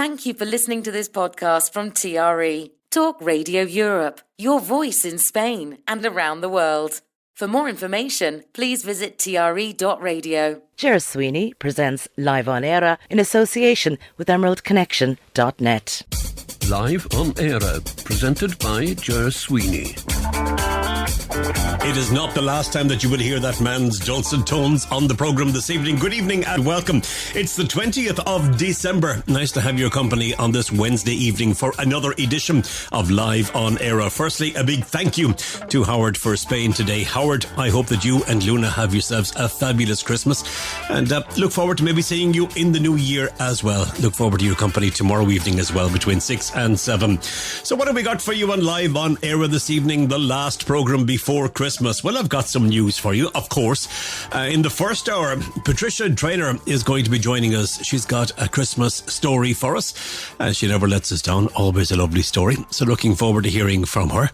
Thank you for listening to this podcast from TRE, Talk Radio Europe, your voice in Spain and around the world. For more information, please visit tre.radio. Ger Sweeney presents Live on Eire in association with emeraldconnection.net. Live on Eire, presented by Ger Sweeney. It is not the last time that you will hear that man's dulcet tones on the programme this evening. Good evening and welcome. It's the 20th of December. Nice to have your company on this Wednesday evening for another edition of Live on Eire. Firstly, a big thank you to Howard for Spain today. Howard, I hope that you and Luna have yourselves a fabulous Christmas and look forward to maybe seeing you in the new year as well. Look forward to your company tomorrow evening as well between 6 and 7. So what have we got for you on Live on Eire this evening, the last programme before Christmas? Well, I've got some news for you, of course. In the first hour, Patricia Traynor is going to be joining us. She's got a Christmas story for us. She never lets us down. Always a lovely story. So looking forward to hearing from her.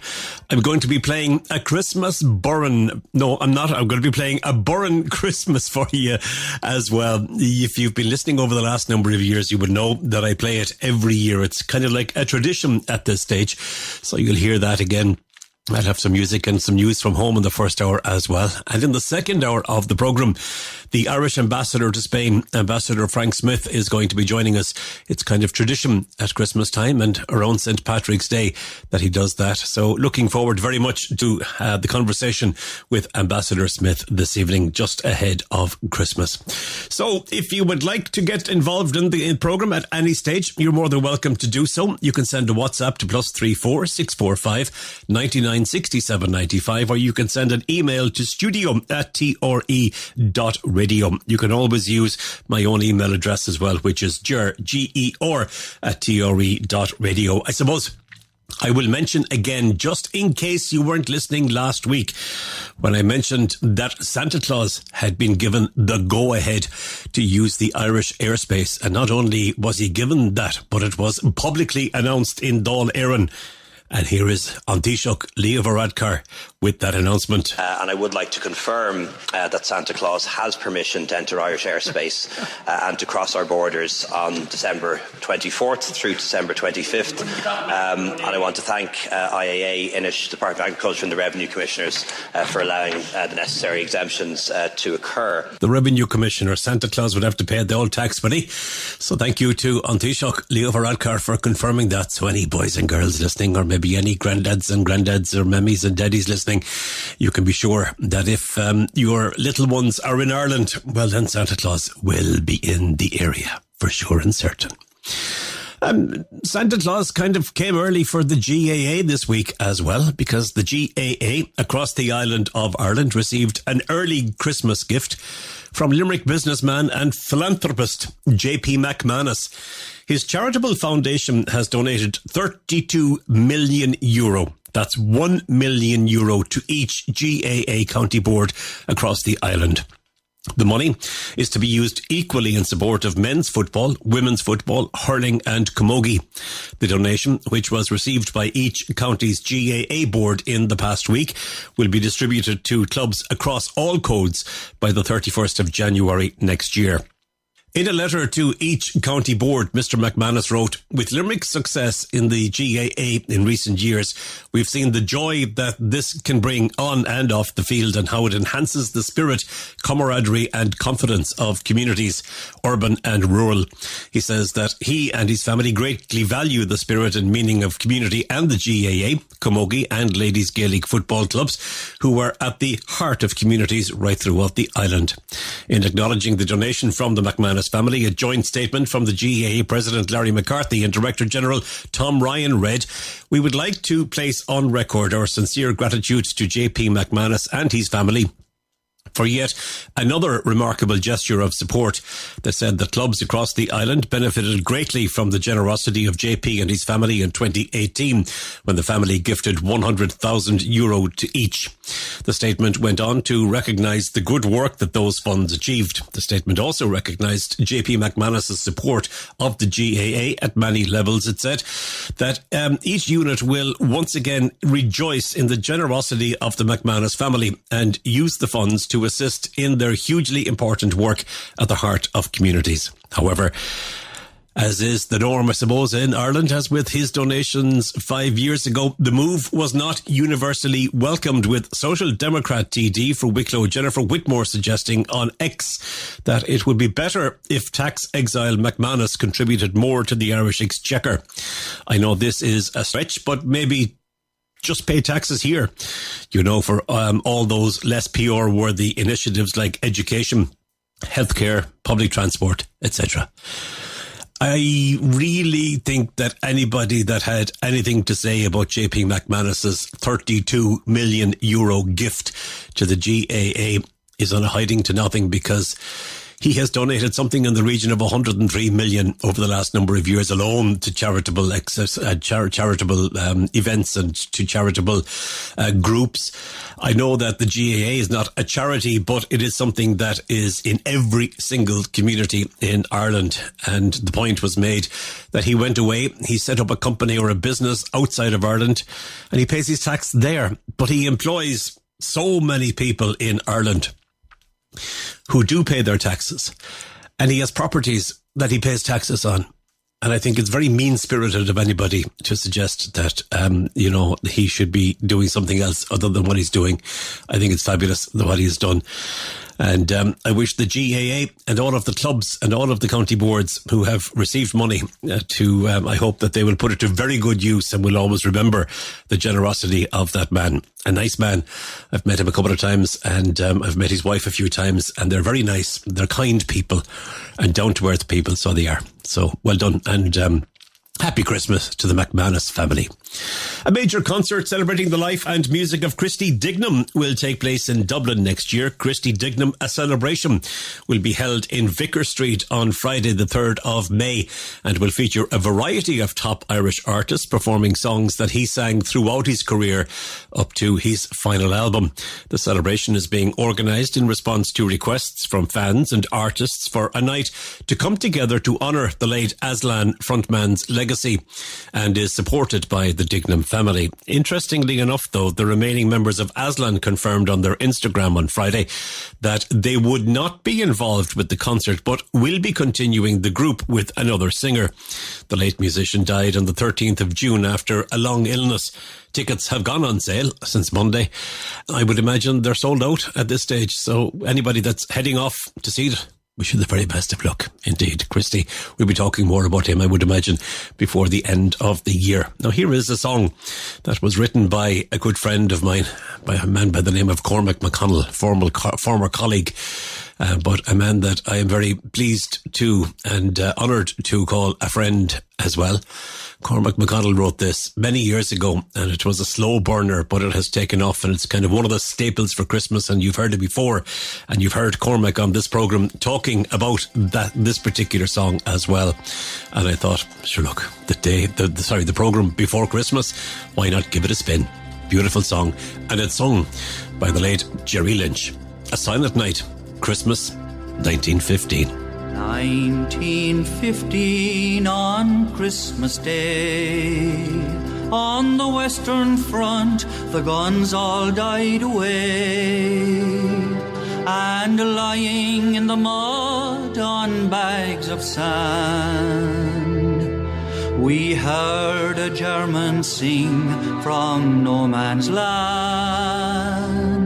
I'm going to be playing a Christmas burren. No, I'm not. I'm going to be playing a burren Christmas for you as well. If you've been listening over the last number of years, you would know that I play it every year. It's kind of like a tradition at this stage. So you'll hear that again. I'll have some music and some news from home in the first hour as well. And in the second hour of the programme, the Irish ambassador to Spain, Ambassador Frank Smith, is going to be joining us. It's kind of tradition at Christmas time and around St. Patrick's Day that he does that. So looking forward very much to the conversation with Ambassador Smith this evening, just ahead of Christmas. So if you would like to get involved in the programme at any stage, you're more than welcome to do so. You can send a WhatsApp to +34 645 99 67 95, or you can send an email to studio@tre.radio. You can always use my own email address as well, which is ger@tre.radio. I suppose I will mention again, just in case you weren't listening last week, when I mentioned that Santa Claus had been given the go-ahead to use the Irish airspace. And not only was he given that, but it was publicly announced in Dáil Éireann. And here is An Taoiseach Leo Varadkar with that announcement. And I would like to confirm that Santa Claus has permission to enter Irish airspace and to cross our borders on December 24th through December 25th. And I want to thank IAA, Inish, Department of Agriculture and the Revenue Commissioners for allowing the necessary exemptions to occur. The Revenue Commissioner, Santa Claus would have to pay the old tax money. So thank you to An Taoiseach Leo Varadkar for confirming that. So any boys and girls listening, or maybe any granddads or mummies and daddies listening, you can be sure that if your little ones are in Ireland, well then Santa Claus will be in the area for sure and certain. Santa Claus kind of came early for the GAA this week as well, because the GAA across the island of Ireland received an early Christmas gift from Limerick businessman and philanthropist JP McManus. His charitable foundation has donated €32 million. That's €1 million to each GAA county board across the island. The money is to be used equally in support of men's football, women's football, hurling and camogie. The donation, which was received by each county's GAA board in the past week, will be distributed to clubs across all codes by the 31st of January next year. In a letter to each county board, Mr. McManus wrote, "With Limerick's success in the GAA in recent years, we've seen the joy that this can bring on and off the field and how it enhances the spirit, camaraderie and confidence of communities, urban and rural." He says that he and his family greatly value the spirit and meaning of community and the GAA, camogie and ladies Gaelic football clubs, who are at the heart of communities right throughout the island. In acknowledging the donation from the McManus family, a joint statement from the GAA President Larry McCarthy and Director General Tom Ryan read, "We would like to place on record our sincere gratitude to JP McManus and his family for yet another remarkable gesture of support." They said that clubs across the island benefited greatly from the generosity of JP and his family in 2018, when the family gifted €100,000 to each. The statement went on to recognise the good work that those funds achieved. The statement also recognised JP McManus's support of the GAA at many levels. It said that each unit will once again rejoice in the generosity of the McManus family and use the funds to assist in their hugely important work at the heart of communities. However, as is the norm, I suppose, in Ireland, as with his donations 5 years ago. The move was not universally welcomed, with Social Democrat TD for Wicklow Jennifer Whitmore suggesting on X that it would be better if tax exile McManus contributed more to the Irish Exchequer. I know this is a stretch, but maybe just pay taxes here, you know, for all those less PR-worthy initiatives like education, healthcare, public transport, etc. I really think that anybody that had anything to say about JP McManus's €32 million gift to the GAA is on a hiding to nothing, because he has donated something in the region of 103 million over the last number of years alone to charitable events and to charitable groups. I know that the GAA is not a charity, but it is something that is in every single community in Ireland. And the point was made that he went away, he set up a company or a business outside of Ireland, and he pays his tax there. But he employs so many people in Ireland who do pay their taxes, and he has properties that he pays taxes on. And I think it's very mean-spirited of anybody to suggest that, he should be doing something else other than what he's doing. I think it's fabulous what he's done. And I wish the GAA and all of the clubs and all of the county boards who have received money I hope that they will put it to very good use and will always remember the generosity of that man. A nice man. I've met him a couple of times, and I've met his wife a few times, and they're very nice. They're kind people and down-to-earth people, so they are. So well done, and happy Christmas to the McManus family. A major concert celebrating the life and music of Christy Dignam will take place in Dublin next year. Christy Dignam, a celebration, will be held in Vicar Street on Friday the 3rd of May and will feature a variety of top Irish artists performing songs that he sang throughout his career up to his final album. The celebration is being organised in response to requests from fans and artists for a night to come together to honour the late Aslan frontman's legacy, and is supported by the Dignam family. Interestingly enough, though, the remaining members of Aslan confirmed on their Instagram on Friday that they would not be involved with the concert, but will be continuing the group with another singer. The late musician died on the 13th of June after a long illness. Tickets have gone on sale since Monday. I would imagine they're sold out at this stage, so anybody that's heading off to see it, wish you the very best of luck. Indeed, Christy, we'll be talking more about him, I would imagine, before the end of the year. Now, here is a song that was written by a good friend of mine, by a man by the name of Cormac McConnell, former colleague, but a man that I am very pleased to and honoured to call a friend as well. Cormac McConnell wrote this many years ago, and it was a slow burner, but it has taken off, and it's kind of one of the staples for Christmas, and you've heard it before, and you've heard Cormac on this programme talking about this particular song as well. And I thought, sure, look, the programme before Christmas, why not give it a spin? Beautiful song, and it's sung by the late Jerry Lynch. A Silent Night, Christmas, 1915. 1915 on Christmas Day, on the Western Front the guns all died away, and lying in the mud on bags of sand, we heard a German sing from no man's land.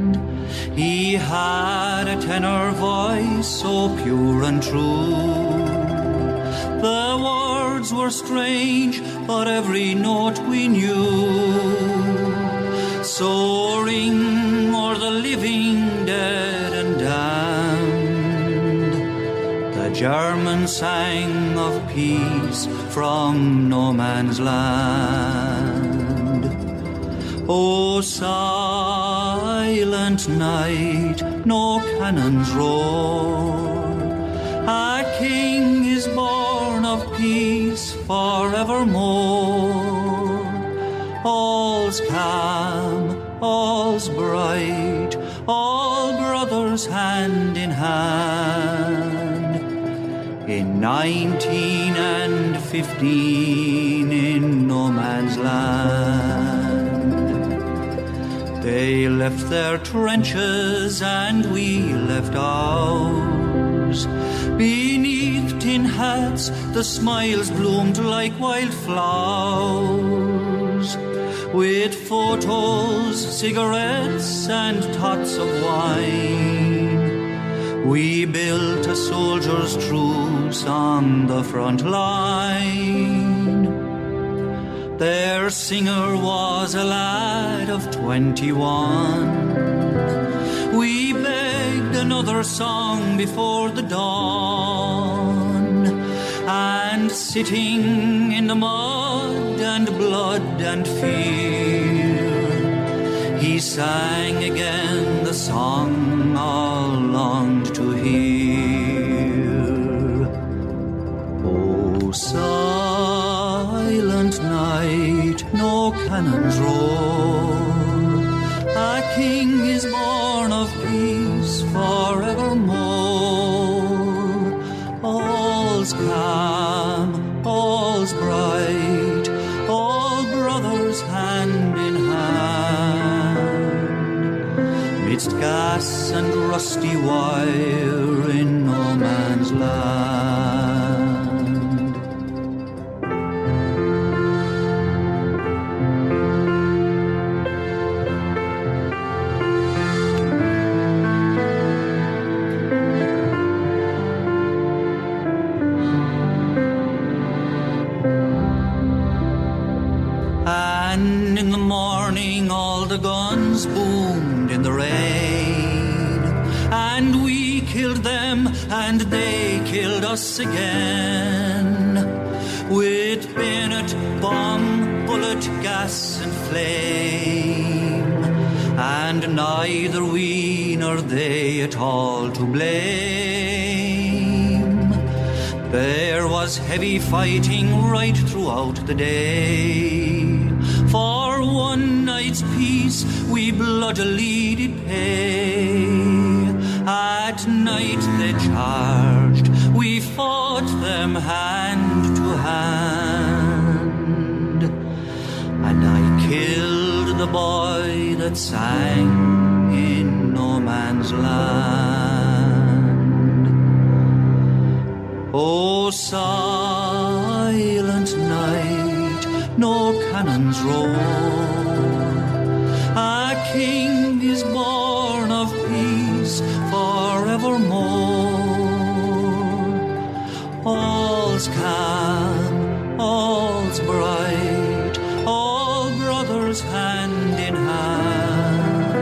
He had a tenor voice so pure and true. The words were strange, but every note we knew. Soaring o'er the living, dead and damned, the German sang of peace from no man's land. O silent night, no cannons roar, a king is born of peace forevermore. All's calm, all's bright, all brothers hand in hand. In 1915 in no man's land, they left their trenches and we left ours, beneath tin hats, the smiles bloomed like wildflowers. With photos, cigarettes and tots of wine, we built a soldier's truce on the front line. Their singer was a lad of 21. We begged another song before the dawn, and sitting in the mud and blood and fear, he sang again the song all longed to hear. Oh, silent night, no cannons roar, a king is born of peace forevermore. All's calm, all's bright, all brothers hand in hand, midst gas and rusty wire in no man's land. And in the morning all the guns boomed in the rain, and we killed them and they killed us again, with bayonet, bomb, bullet, gas and flame, and neither we nor they at all to blame. There was heavy fighting right throughout the day. For one night's peace we bloodily did pay. At night they charged, we fought them hand to hand, and I killed the boy that sang in no man's land. Oh, silent night, no cannons roar, a king is born of peace forevermore. All's calm, all's bright, all brothers hand in hand,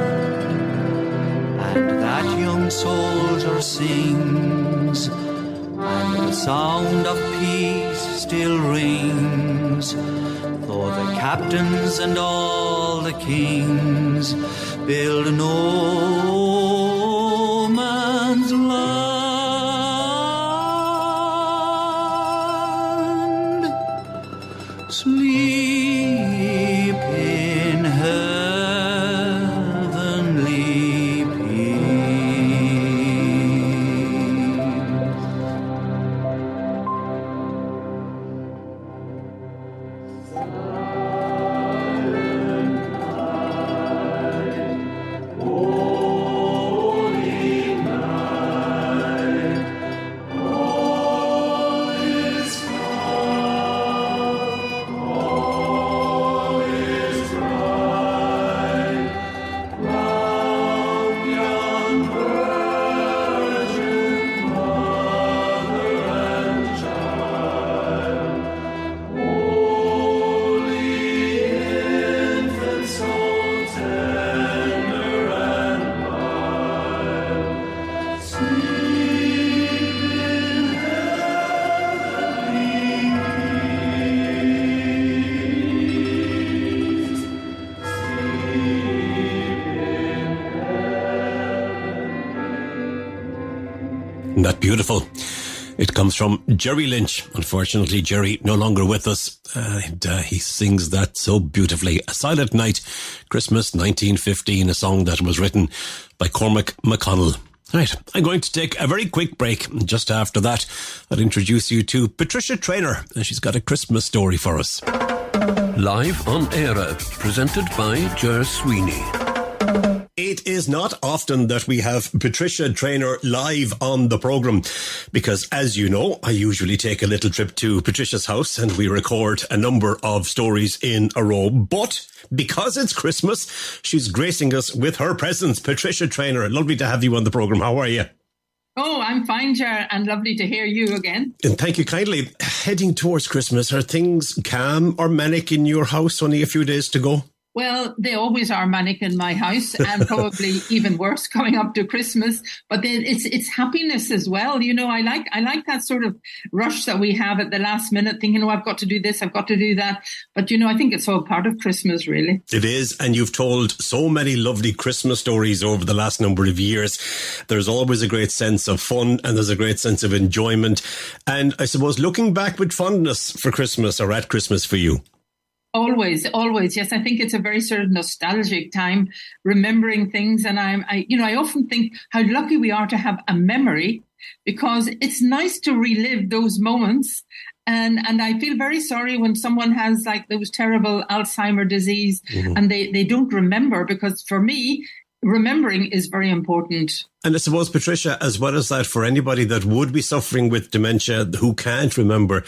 and that young soldier sings, and the sound of peace still rings, though the captains and all the kings build no man's land. Sleep in heavenly Isn't that beautiful? It comes from Jerry Lynch. Unfortunately, Jerry no longer with us. He sings that so beautifully. A Silent Night, Christmas 1915, a song that was written by Cormac McConnell. Right, I'm going to take a very quick break. Just after that, I'll introduce you to Patricia Traynor, and she's got a Christmas story for us. Live on Eire, presented by Ger Sweeney. It is not often that we have Patricia Traynor live on the programme because, as you know, I usually take a little trip to Patricia's house and we record a number of stories in a row. But because it's Christmas, she's gracing us with her presence. Patricia Traynor, lovely to have you on the programme. How are you? Oh, I'm fine, Ger, and lovely to hear you again. And thank you kindly. Heading towards Christmas, are things calm or manic in your house? Only a few days to go? Well, they always are manic in my house, and probably even worse coming up to Christmas. But then it's happiness as well. You know, I like that sort of rush that we have at the last minute, thinking, oh, I've got to do this, I've got to do that. But, you know, I think it's all part of Christmas, really. It is, and you've told so many lovely Christmas stories over the last number of years. There's always a great sense of fun, and there's a great sense of enjoyment. And I suppose looking back with fondness for Christmas, or at Christmas for you. Always. Yes, I think it's a very sort of nostalgic time, remembering things. And I often think how lucky we are to have a memory, because it's nice to relive those moments. And I feel very sorry when someone has like those terrible Alzheimer's disease and they don't remember, because for me, remembering is very important. And I suppose, Patricia, as well as that, for anybody that would be suffering with dementia who can't remember,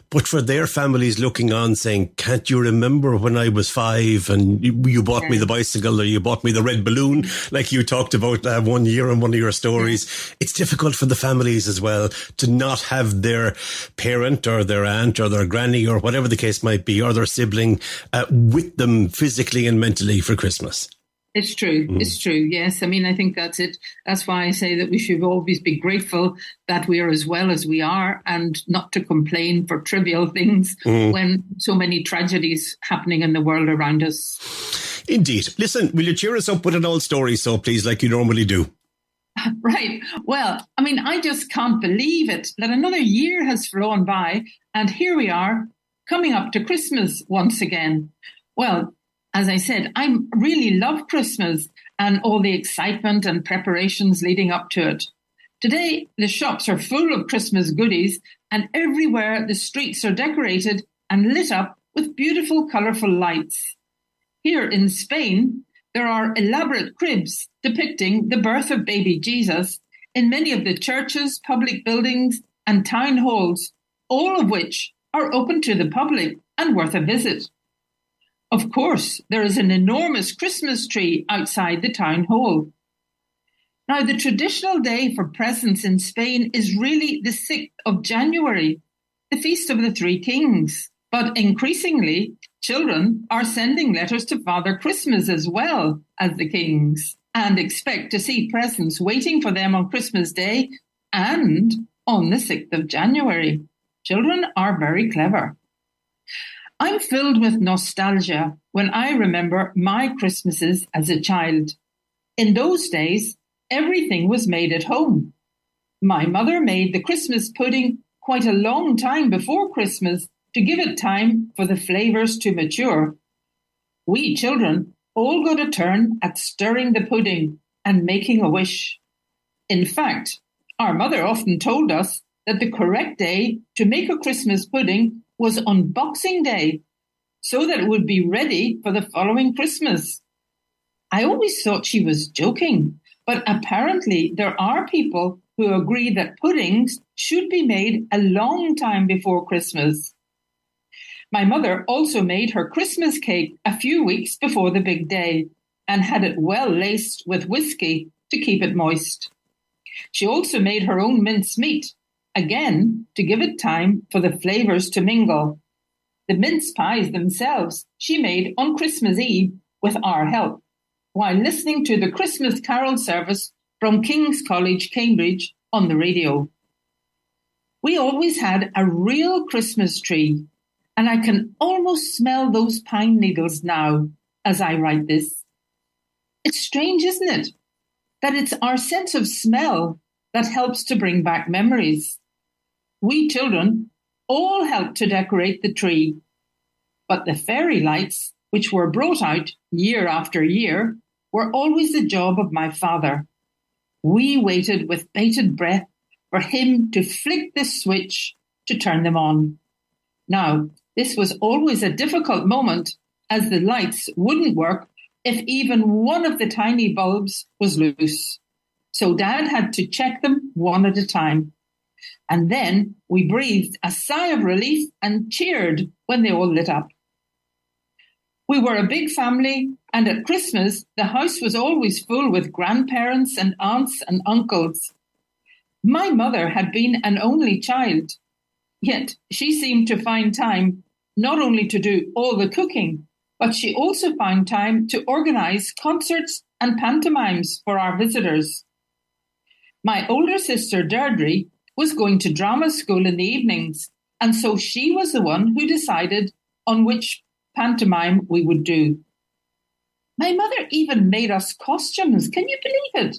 but for their families looking on saying, can't you remember when I was 5 and you bought me the bicycle, or you bought me the red balloon, like you talked about one year in one of your stories? It's difficult for the families as well to not have their parent or their aunt or their granny or whatever the case might be, or their sibling with them physically and mentally for Christmas. It's true. It's true. Yes. I mean, I think that's it. That's why I say that we should always be grateful that we are as well as we are, and not to complain for trivial things when so many tragedies happening in the world around us. Indeed. Listen, will you cheer us up with an old story, so please, like you normally do? Right. Well, I mean, I just can't believe it that another year has flown by, and here we are coming up to Christmas once again. Well, as I said, I really love Christmas and all the excitement and preparations leading up to it. Today, the shops are full of Christmas goodies, and everywhere the streets are decorated and lit up with beautiful, colourful lights. Here in Spain, there are elaborate cribs depicting the birth of baby Jesus in many of the churches, public buildings and town halls, all of which are open to the public and worth a visit. Of course, there is an enormous Christmas tree outside the town hall. Now, the traditional day for presents in Spain is really the 6th of January, the Feast of the Three Kings. But increasingly, children are sending letters to Father Christmas as well as the kings, and expect to see presents waiting for them on Christmas Day and on the 6th of January. Children are very clever. I'm filled with nostalgia when I remember my Christmases as a child. In those days, everything was made at home. My mother made the Christmas pudding quite a long time before Christmas to give it time for the flavours to mature. We children all got a turn at stirring the pudding and making a wish. In fact, our mother often told us that the correct day to make a Christmas pudding was on Boxing Day, so that it would be ready for the following Christmas. I always thought she was joking, but apparently there are people who agree that puddings should be made a long time before Christmas. My mother also made her Christmas cake a few weeks before the big day and had it well laced with whiskey to keep it moist. She also made her own mince meat, again, to give it time for the flavours to mingle. The mince pies themselves she made on Christmas Eve with our help, while listening to the Christmas Carol service from King's College, Cambridge, on the radio. We always had a real Christmas tree, and I can almost smell those pine needles now as I write this. It's strange, isn't it, that it's our sense of smell that helps to bring back memories. We children all helped to decorate the tree, but the fairy lights, which were brought out year after year, were always the job of my father. We waited with bated breath for him to flick the switch to turn them on. Now, this was always a difficult moment, as the lights wouldn't work if even one of the tiny bulbs was loose. So Dad had to check them one at a time. And then we breathed a sigh of relief and cheered when they all lit up. We were a big family, and at Christmas, the house was always full with grandparents and aunts and uncles. My mother had been an only child, yet she seemed to find time not only to do all the cooking, but she also found time to organise concerts and pantomimes for our visitors. My older sister, Deirdre, was going to drama school in the evenings, and so she was the one who decided on which pantomime we would do. My mother even made us costumes. Can you believe it?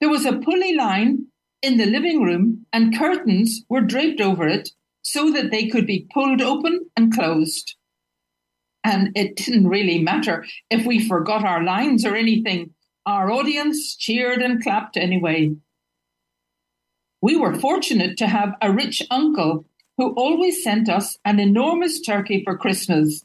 There was a pulley line in the living room, and curtains were draped over it so that they could be pulled open and closed. And it didn't really matter if we forgot our lines or anything. Our audience cheered and clapped anyway. We were fortunate to have a rich uncle who always sent us an enormous turkey for Christmas.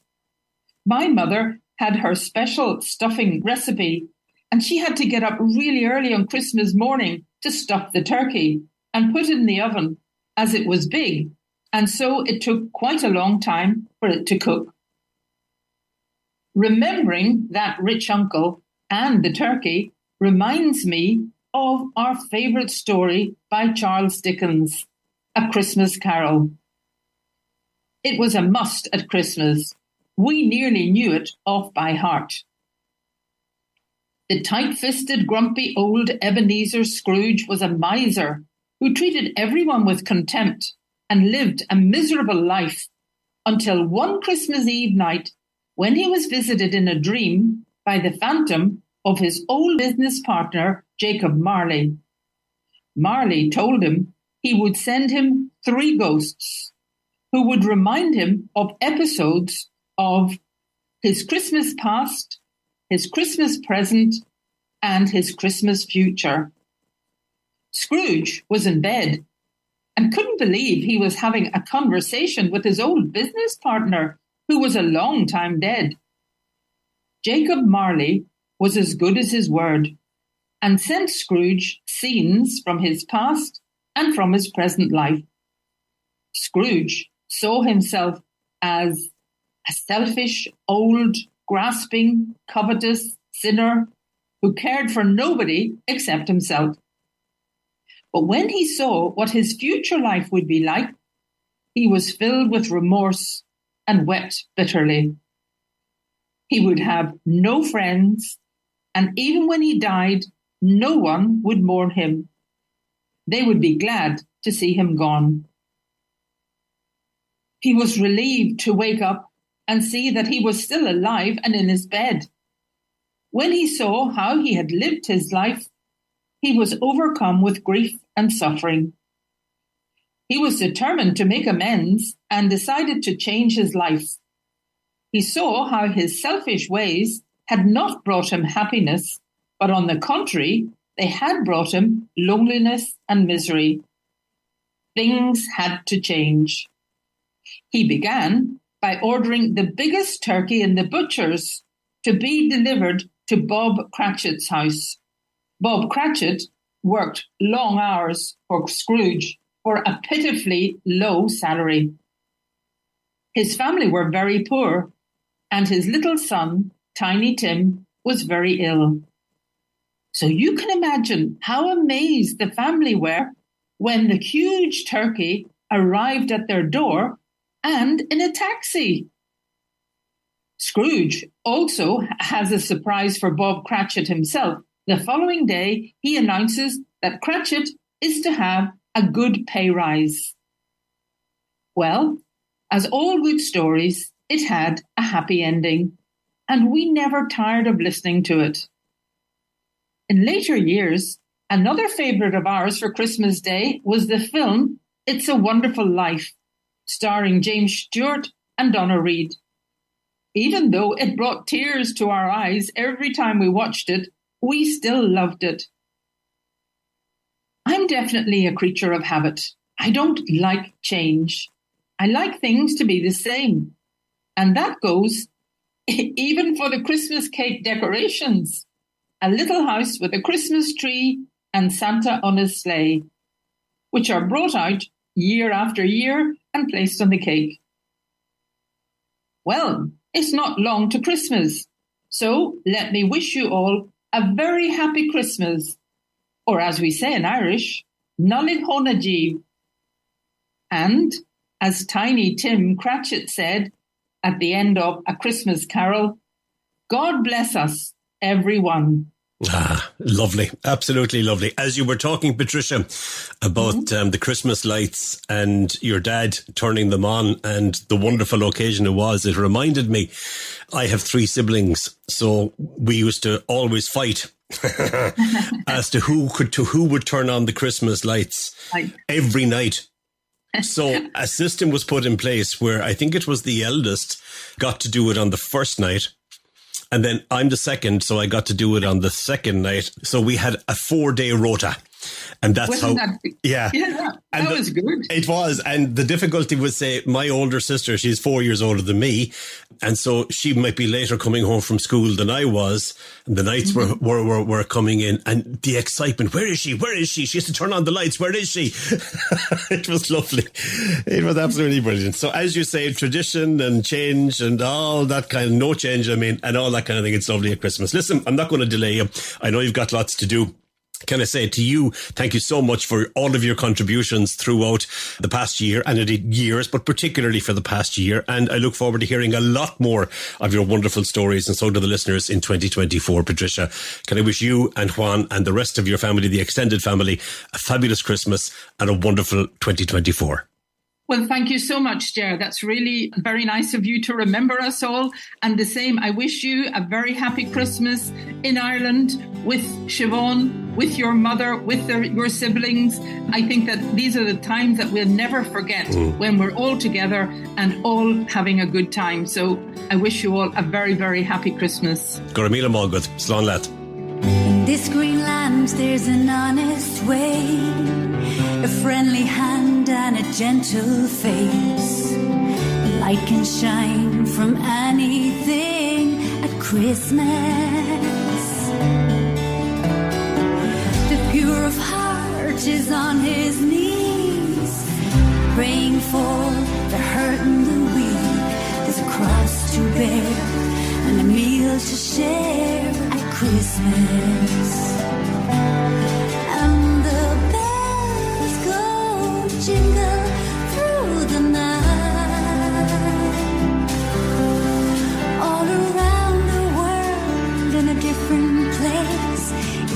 My mother had her special stuffing recipe, and she had to get up really early on Christmas morning to stuff the turkey and put it in the oven, as it was big, and so it took quite a long time for it to cook. Remembering that rich uncle and the turkey reminds me of our favourite story by Charles Dickens, A Christmas Carol. It was a must at Christmas. We nearly knew it off by heart. The tight-fisted, grumpy old Ebenezer Scrooge was a miser who treated everyone with contempt and lived a miserable life until one Christmas Eve night when he was visited in a dream by the phantom of his old business partner, Jacob Marley. Marley told him he would send him 3 ghosts who would remind him of episodes of his Christmas past, his Christmas present, and his Christmas future. Scrooge was in bed and couldn't believe he was having a conversation with his old business partner, who was a long time dead. Jacob Marley was as good as his word and sent Scrooge scenes from his past and from his present life. Scrooge saw himself as a selfish, old, grasping, covetous sinner who cared for nobody except himself. But when he saw what his future life would be like, he was filled with remorse and wept bitterly. He would have no friends, and even when he died, no one would mourn him. They would be glad to see him gone. He was relieved to wake up and see that he was still alive and in his bed. When he saw how he had lived his life, he was overcome with grief and suffering. He was determined to make amends and decided to change his life. He saw how his selfish ways had not brought him happiness, but on the contrary, they had brought him loneliness and misery. Things had to change. He began by ordering the biggest turkey in the butcher's to be delivered to Bob Cratchit's house. Bob Cratchit worked long hours for Scrooge for a pitifully low salary. His family were very poor, and his little son, Tiny Tim, was very ill. So you can imagine how amazed the family were when the huge turkey arrived at their door and in a taxi. Scrooge also has a surprise for Bob Cratchit himself. The following day, he announces that Cratchit is to have a good pay rise. Well, as all good stories, it had a happy ending, and we never tired of listening to it. In later years, another favourite of ours for Christmas Day was the film It's a Wonderful Life, starring James Stewart and Donna Reed. Even though it brought tears to our eyes every time we watched it, we still loved it. I'm definitely a creature of habit. I don't like change. I like things to be the same. And that goes even for the Christmas cake decorations. A little house with a Christmas tree and Santa on his sleigh, which are brought out year after year and placed on the cake. Well, it's not long to Christmas, so let me wish you all a very happy Christmas, or as we say in Irish, Nolin Honaji. And as Tiny Tim Cratchit said at the end of A Christmas Carol, God bless us, everyone. Ah, lovely. Absolutely lovely. As you were talking, Patricia, about the Christmas lights and your dad turning them on and the wonderful occasion it was, it reminded me, I have 3 siblings, so we used to always fight as to who would turn on the Christmas lights every night. So a system was put in place where I think it was the eldest got to do it on the first night. And then I'm the second, so I got to do it on the second night. So we had a 4-day rota. And that's Yeah, that was good. It was. And the difficulty was, say, my older sister, she's 4 years older than me. And so she might be later coming home from school than I was. And the nights were coming in. And the excitement, where is she? Where is she? She has to turn on the lights. Where is she? It was lovely. It was absolutely brilliant. So as you say, tradition and change and all that kind of, no change, I mean, and all that kind of thing. It's lovely at Christmas. Listen, I'm not going to delay you. I know you've got lots to do. Can I say to you, thank you so much for all of your contributions throughout the past year and indeed years, but particularly for the past year. And I look forward to hearing a lot more of your wonderful stories, and so do the listeners in 2024. Patricia, can I wish you and Juan and the rest of your family, the extended family, a fabulous Christmas and a wonderful 2024. Well, thank you so much, Ger. That's really very nice of you to remember us all. And the same, I wish you a very happy Christmas in Ireland with Siobhan, with your mother, with your siblings. I think that these are the times that we'll never forget when we're all together and all having a good time. So I wish you all a very, very happy Christmas. Go Míle Mág good. Slán leat. In this green land there's an honest way, a friendly hand and a gentle face. Light can shine from anything at Christmas. The pure of heart is on his knees, praying for the hurt and the weak. There's a cross to bear and a meal to share at Christmas. And the bells go jingle through the night, all around the world in a different place.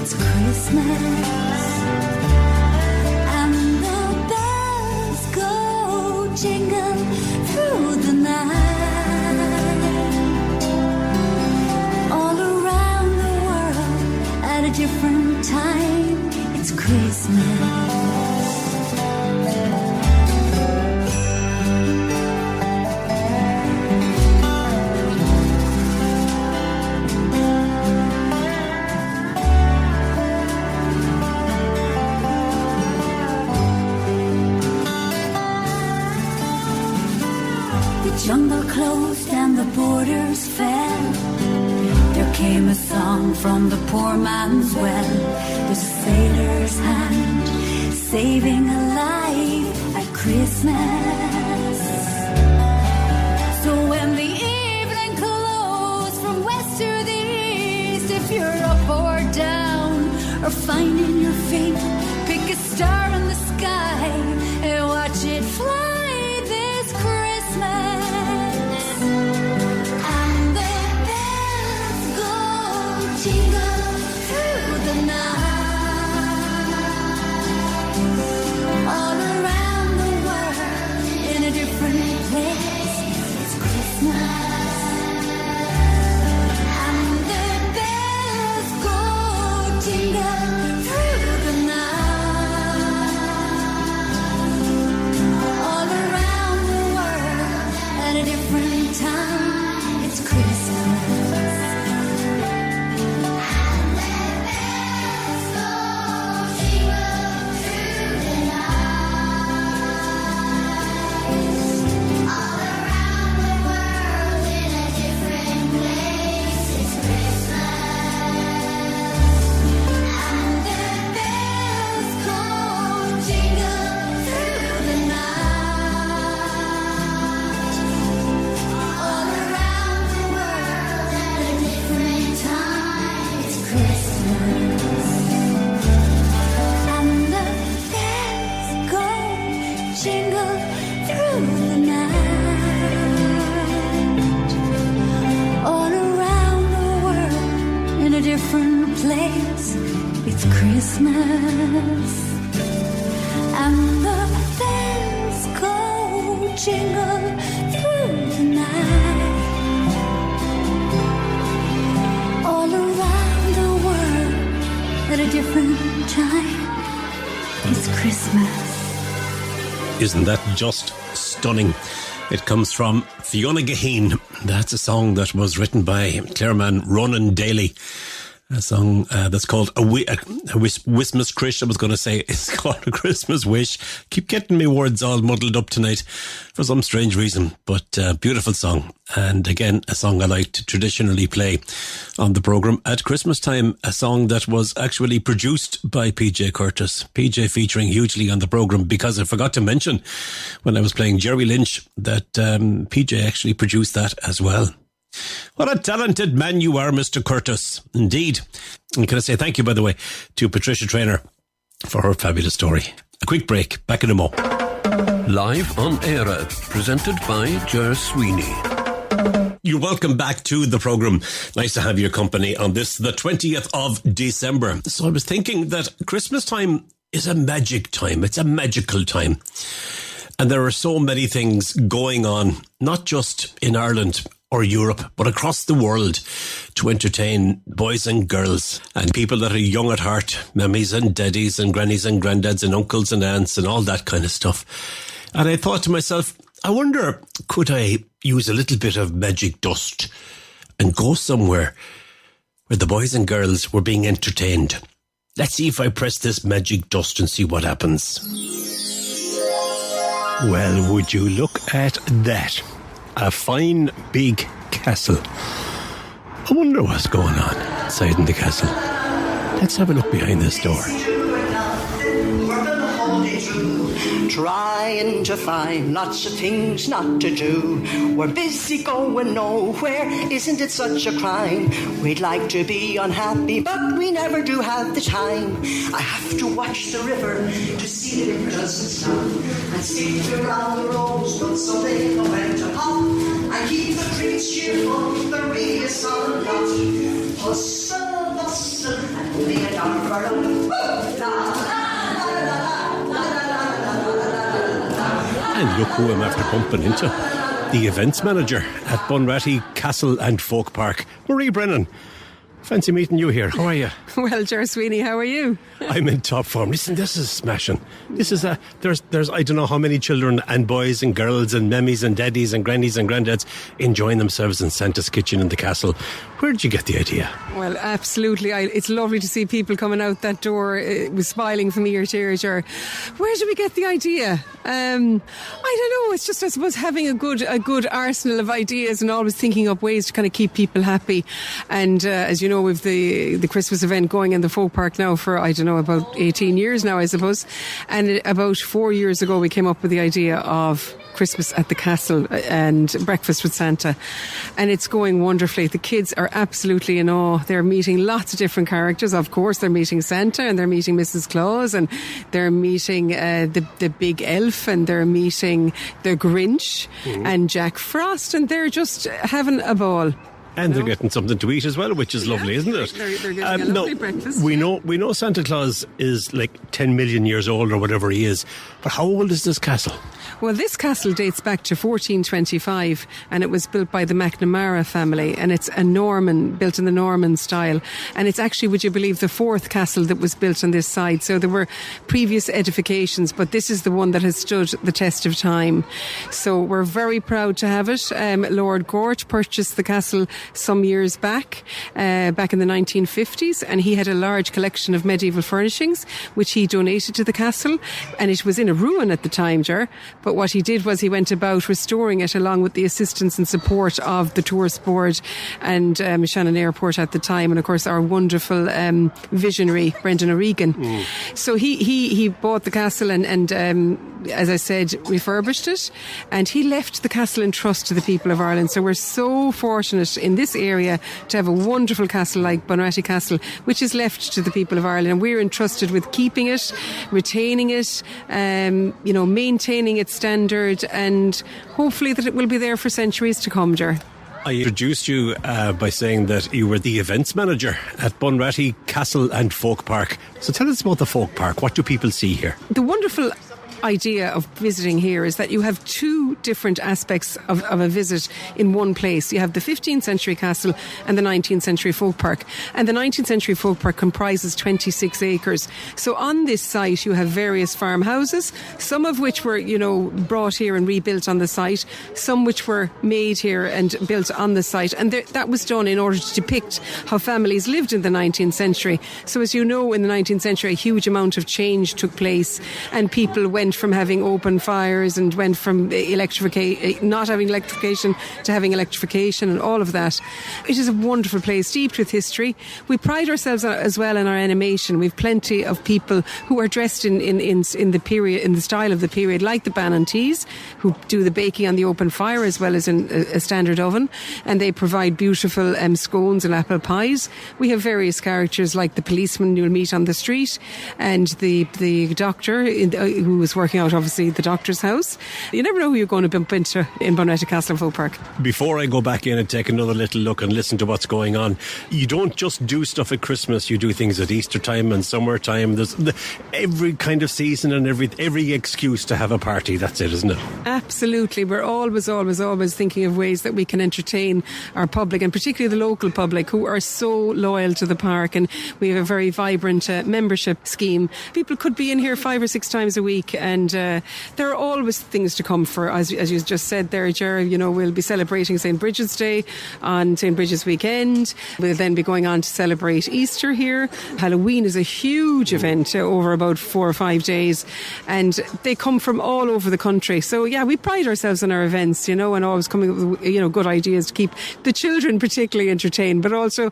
It's Christmas. And the bells go jingle through the night, a different time. It's Christmas. The jungle closed and the borders fell. There came a song from the poor man's well. There's a sailor's hand saving a life at Christmas. So when the evening closed from west to the east, if you're up or down or finding your feet, pick a star in the sky and watch it fly this Christmas. Jingle through the night, all around the world in a different place. It's Christmas. And the bells go jingle through the night, all around the world at a different time. It's Christmas. Isn't that just stunning? It comes from Fiona Gaheen. That's a song that was written by Clareman Ronan Daly. A song that's called a Christmas Krish. I was going to say it's called A Christmas Wish. Keep getting me words all muddled up tonight for some strange reason, but beautiful song. And again, a song I like to traditionally play on the programme at Christmas time. A song that was actually produced by PJ Curtis. PJ featuring hugely on the programme, because I forgot to mention when I was playing Jerry Lynch that PJ actually produced that as well. What a talented man you are, Mr. Curtis. Indeed. And can I say thank you, by the way, to Patricia Traynor for her fabulous story. A quick break. Back in a mo. Live on Eire, presented by Ger Sweeney. You're welcome back to the programme. Nice to have your company on this, the 20th of December. So I was thinking that Christmas time is a magic time. It's a magical time. And there are so many things going on, not just in Ireland or Europe, but across the world, to entertain boys and girls and people that are young at heart, mummies and daddies and grannies and granddads and uncles and aunts and all that kind of stuff. And I thought to myself, I wonder, could I use a little bit of magic dust and go somewhere where the boys and girls were being entertained? Let's see if I press this magic dust and see what happens. Well, would you look at that? A fine big castle. I wonder what's going on inside in the castle. Let's have a look behind this door. Trying to find lots of things not to do. We're busy going nowhere, isn't it such a crime? We'd like to be unhappy, but we never do have the time. I have to watch the river to see the river doesn't stop, and skip around the roads but so they know when to hop, and keep the streets cheerful, the rain is on lot. Hustle, bustle, and be a dark world. And look who I'm after bumping into. The events manager at Bunratty Castle and Folk Park, Marie Brennan. Fancy meeting you here. How are you? Well, Ger Sweeney, how are you? I'm in top form. Listen, this is smashing. This is there's I don't know how many children and boys and girls and mummies and daddies and grannies and granddads enjoying themselves in Santa's kitchen in the castle. Where did you get the idea? Well, absolutely. It's lovely to see people coming out that door with smiling from ear to ear. Ger. Where did we get the idea? I don't know. It's just, I suppose, having a good arsenal of ideas and always thinking up ways to kind of keep people happy. And as you know, we've the Christmas event going in the folk park now for, I don't know, about 18 years now, I suppose. And about 4 years ago, we came up with the idea of Christmas at the castle and breakfast with Santa, and it's going wonderfully. The kids are absolutely in awe. They're meeting lots of different characters. Of course, they're meeting Santa, and they're meeting Mrs. Claus, and they're meeting the big elf, and they're meeting the Grinch and Jack Frost, and they're just having a ball. And they're getting something to eat as well, which is lovely, isn't it? They're getting a lovely breakfast. We know Santa Claus is like 10 million years old or whatever he is. But how old is this castle? Well, this castle dates back to 1425, and it was built by the McNamara family, and it's built in the Norman style. And it's actually, would you believe, the fourth castle that was built on this side. So there were previous edifications, but this is the one that has stood the test of time. So we're very proud to have it. Lord Gort purchased the castle some years back in the 1950s, and he had a large collection of medieval furnishings, which he donated to the castle, and it was in a ruin at the time, Ger. But what he did was he went about restoring it along with the assistance and support of the Tourist Board and Shannon Airport at the time, and of course our wonderful visionary Brendan O'Regan. So he bought the castle and as I said, refurbished it, and he left the castle in trust to the people of Ireland. So we're so fortunate in this area to have a wonderful castle like Bunratty Castle, which is left to the people of Ireland, and we're entrusted with keeping it, retaining it, maintaining its standard, and hopefully that it will be there for centuries to come, Ger. I introduced you by saying that you were the events manager at Bunratty Castle and Folk Park. So tell us about the Folk Park. What do people see here? The wonderful idea of visiting here is that you have two different aspects of a visit in one place. You have the 15th century castle and the 19th century folk park. And the 19th century folk park comprises 26 acres. So on this site you have various farmhouses, some of which were, brought here and rebuilt on the site, some which were made here and built on the site. And that was done in order to depict how families lived in the 19th century. So as you know, in the 19th century, a huge amount of change took place, and people went from having open fires and went from not having electrification to having electrification and all of that. It is a wonderful place, steeped with history. We pride ourselves as well in our animation. We've plenty of people who are dressed in the period, in the style of the period, like the Banantees, who do the baking on the open fire as well as in a standard oven, and they provide beautiful scones and apple pies. We have various characters like the policeman you'll meet on the street, and the doctor who was working out, obviously, the doctor's house. You never know who you're going to bump into in Bunratty Castle and Folk Park. Before I go back in and take another little look and listen to what's going on, you don't just do stuff at Christmas, you do things at Easter time and summer time. There's every kind of season and every excuse to have a party. That's it, isn't it? Absolutely. We're always thinking of ways that we can entertain our public, and particularly the local public, who are so loyal to the park. And we have a very vibrant membership scheme. People could be in here 5 or 6 times a week, and there are always things to come for. As you just said there, Ger, we'll be celebrating St. Bridget's Day on St. Bridget's weekend. We'll then be going on to celebrate Easter here. Halloween is a huge event over about 4 or 5 days, and they come from all over the country. So yeah, we pride ourselves on our events, and always coming up with good ideas to keep the children particularly entertained, but also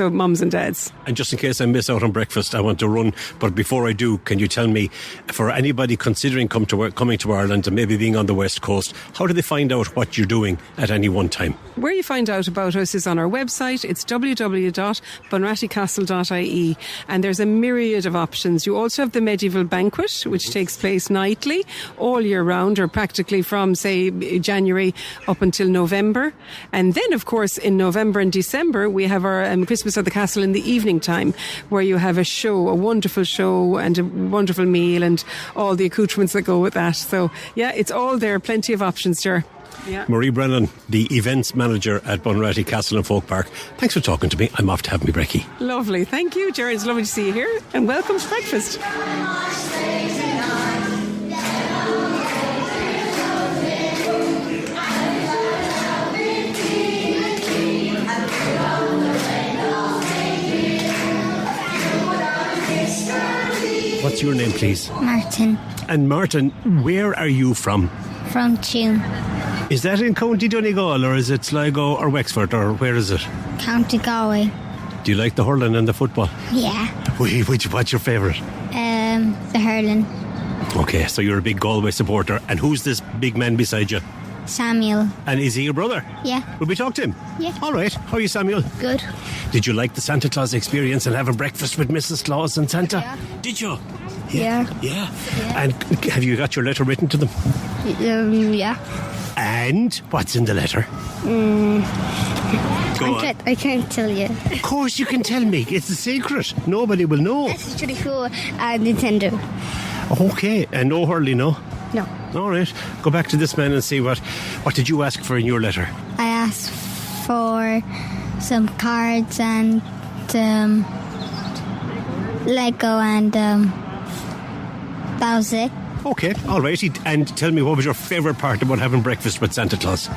mums and dads. And just in case I miss out on breakfast, I want to run, but before I do, can you tell me, for anybody considering coming to Ireland and maybe being on the West Coast, how do they find out what you're doing at any one time? Where you find out about us is on our website. It's www.bunrattycastle.ie, and there's a myriad of options. You also have the medieval banquet, which takes place nightly all year round, or practically from, say, January up until November. And then, of course, in November and December, we have our Christmas at the Castle in the evening time, where you have a wonderful show and a wonderful meal and all the accoutrements that go with that. So, yeah, it's all there. Plenty of options, Ger. Yeah. Marie Brennan, the events manager at Bunratty Castle and Folk Park. Thanks for talking to me. I'm off to have me brekkie. Lovely. Thank you, Ger. It's lovely to see you here, and welcome to breakfast. What's your name, please? Martin. And Martin, where are you from? From Tuam. Is that in County Donegal, or is it Sligo or Wexford, or where is it? County Galway. Do you like the hurling and the football? Yeah. What's your favourite? The hurling. Okay, so you're a big Galway supporter. And who's this big man beside you? Samuel. And is he your brother? Yeah. Will we talk to him? Yeah. All right. How are you, Samuel? Good. Did you like the Santa Claus experience and having breakfast with Mrs. Claus and Santa? Yeah. Did you? Yeah. Yeah. And have you got your letter written to them? Yeah. And what's in the letter? Go on. I can't tell you. Of course you can tell me. It's a secret. Nobody will know. This is really cool. Nintendo. Okay. And no hurling, no? No. All right. Go back to this man and see what did you ask for in your letter? I asked for some cards and Lego, and that was it. Okay, all right. And tell me, what was your favourite part about having breakfast with Santa Claus?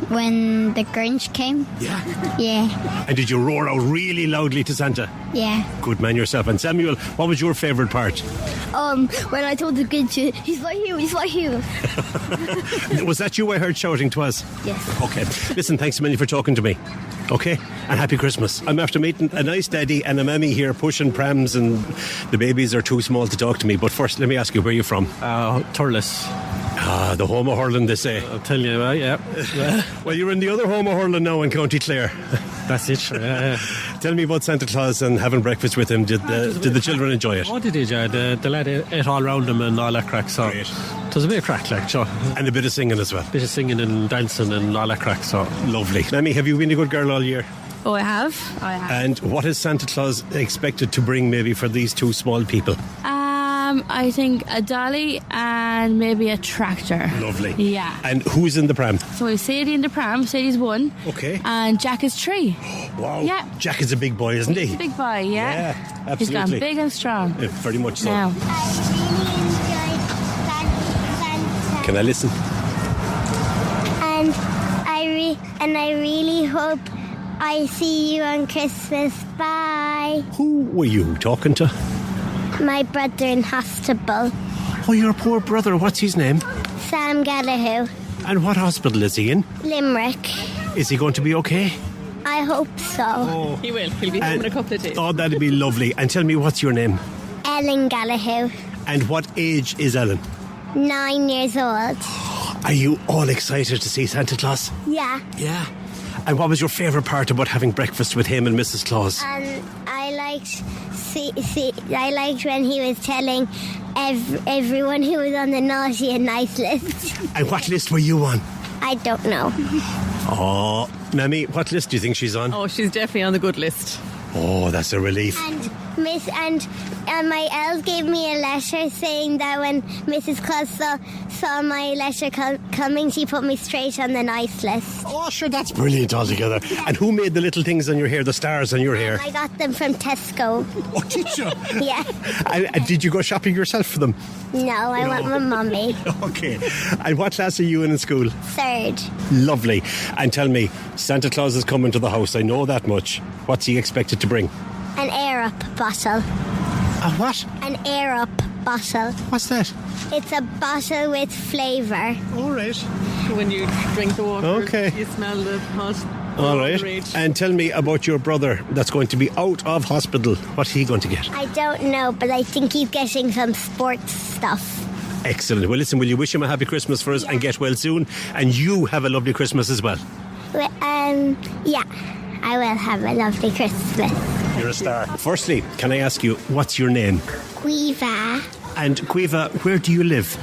When the Grinch came. Yeah? Yeah. And did you roar out really loudly to Santa? Yeah. Good man yourself. And Samuel, what was your favourite part? When I told the Grinch, he's right here. Was that you I heard shouting to us? Yes. Okay. Listen, thanks a million for talking to me. Okay? And happy Christmas. I'm after meeting a nice daddy and a mammy here pushing prams, and the babies are too small to talk to me. But first, let me ask you, where are you from? Thurles. The home of hurling, they say. I'll tell you, yeah. Well, you're in the other home of hurling now in County Clare. That's it. Tell me about Santa Claus and having breakfast with him. Did the children enjoy it? Oh, they did, yeah. The lad ate all round them and all that crack, so Great. It was a bit of crack, like, sure. And a bit of singing as well. Bit of singing and dancing and all that crack, so. Lovely. Mammy, have you been a good girl all year? Oh, I have. And what is Santa Claus expected to bring maybe for these two small people? I think a dolly and maybe a tractor. Lovely. Yeah. And who's in the pram? So we've Sadie in the pram. Sadie's 1. Okay. And Jack is 3. Wow. Yeah. Jack is a big boy, isn't he? He's a big boy, yeah. Yeah, absolutely. He's gotten big and strong. Very much so. Now. Can I listen? And I really hope I see you on Christmas. Bye. Who were you talking to? My brother in hospital. Oh, your poor brother. What's his name? Sam Gallagher. And what hospital is he in? Limerick. Is he going to be okay? I hope so. Oh. He will. He'll be home in a couple of days. Oh, that'd be lovely. And tell me, what's your name? Ellen Gallagher. And what age is Ellen? 9 years old. Are you all excited to see Santa Claus? Yeah. Yeah. And what was your favourite part about having breakfast with him and Mrs. Claus? I liked when he was telling everyone who was on the naughty and nice list. And what list were you on? I don't know. Oh, Mammy, what list do you think she's on? Oh, she's definitely on the good list. Oh, that's a relief. And my elf gave me a letter saying that when Mrs. Claus saw my letter coming, she put me straight on the nice list. Oh, sure, that's brilliant altogether. And who made the little things on your hair, the stars on your hair? I got them from Tesco. Oh, did you? Yeah. And did you go shopping yourself for them? No, I want my mummy. Okay. And what class are you in school? 3rd. Lovely. And tell me, Santa Claus is coming to the house, I know that much. What's he expected to bring? An Eire bottle. A what? An Eire bottle. What's that? It's a bottle with flavour. All right. When you drink the water, okay, you smell the hot. All right. And tell me about your brother that's going to be out of hospital. What's he going to get? I don't know, but I think he's getting some sports stuff. Excellent. Well, listen, will you wish him a happy Christmas for us and get well soon? And you have a lovely Christmas as well. Well, yeah, I will have a lovely Christmas. You're a star. Firstly, can I ask you, what's your name? Quiva. And Quiva, where do you live?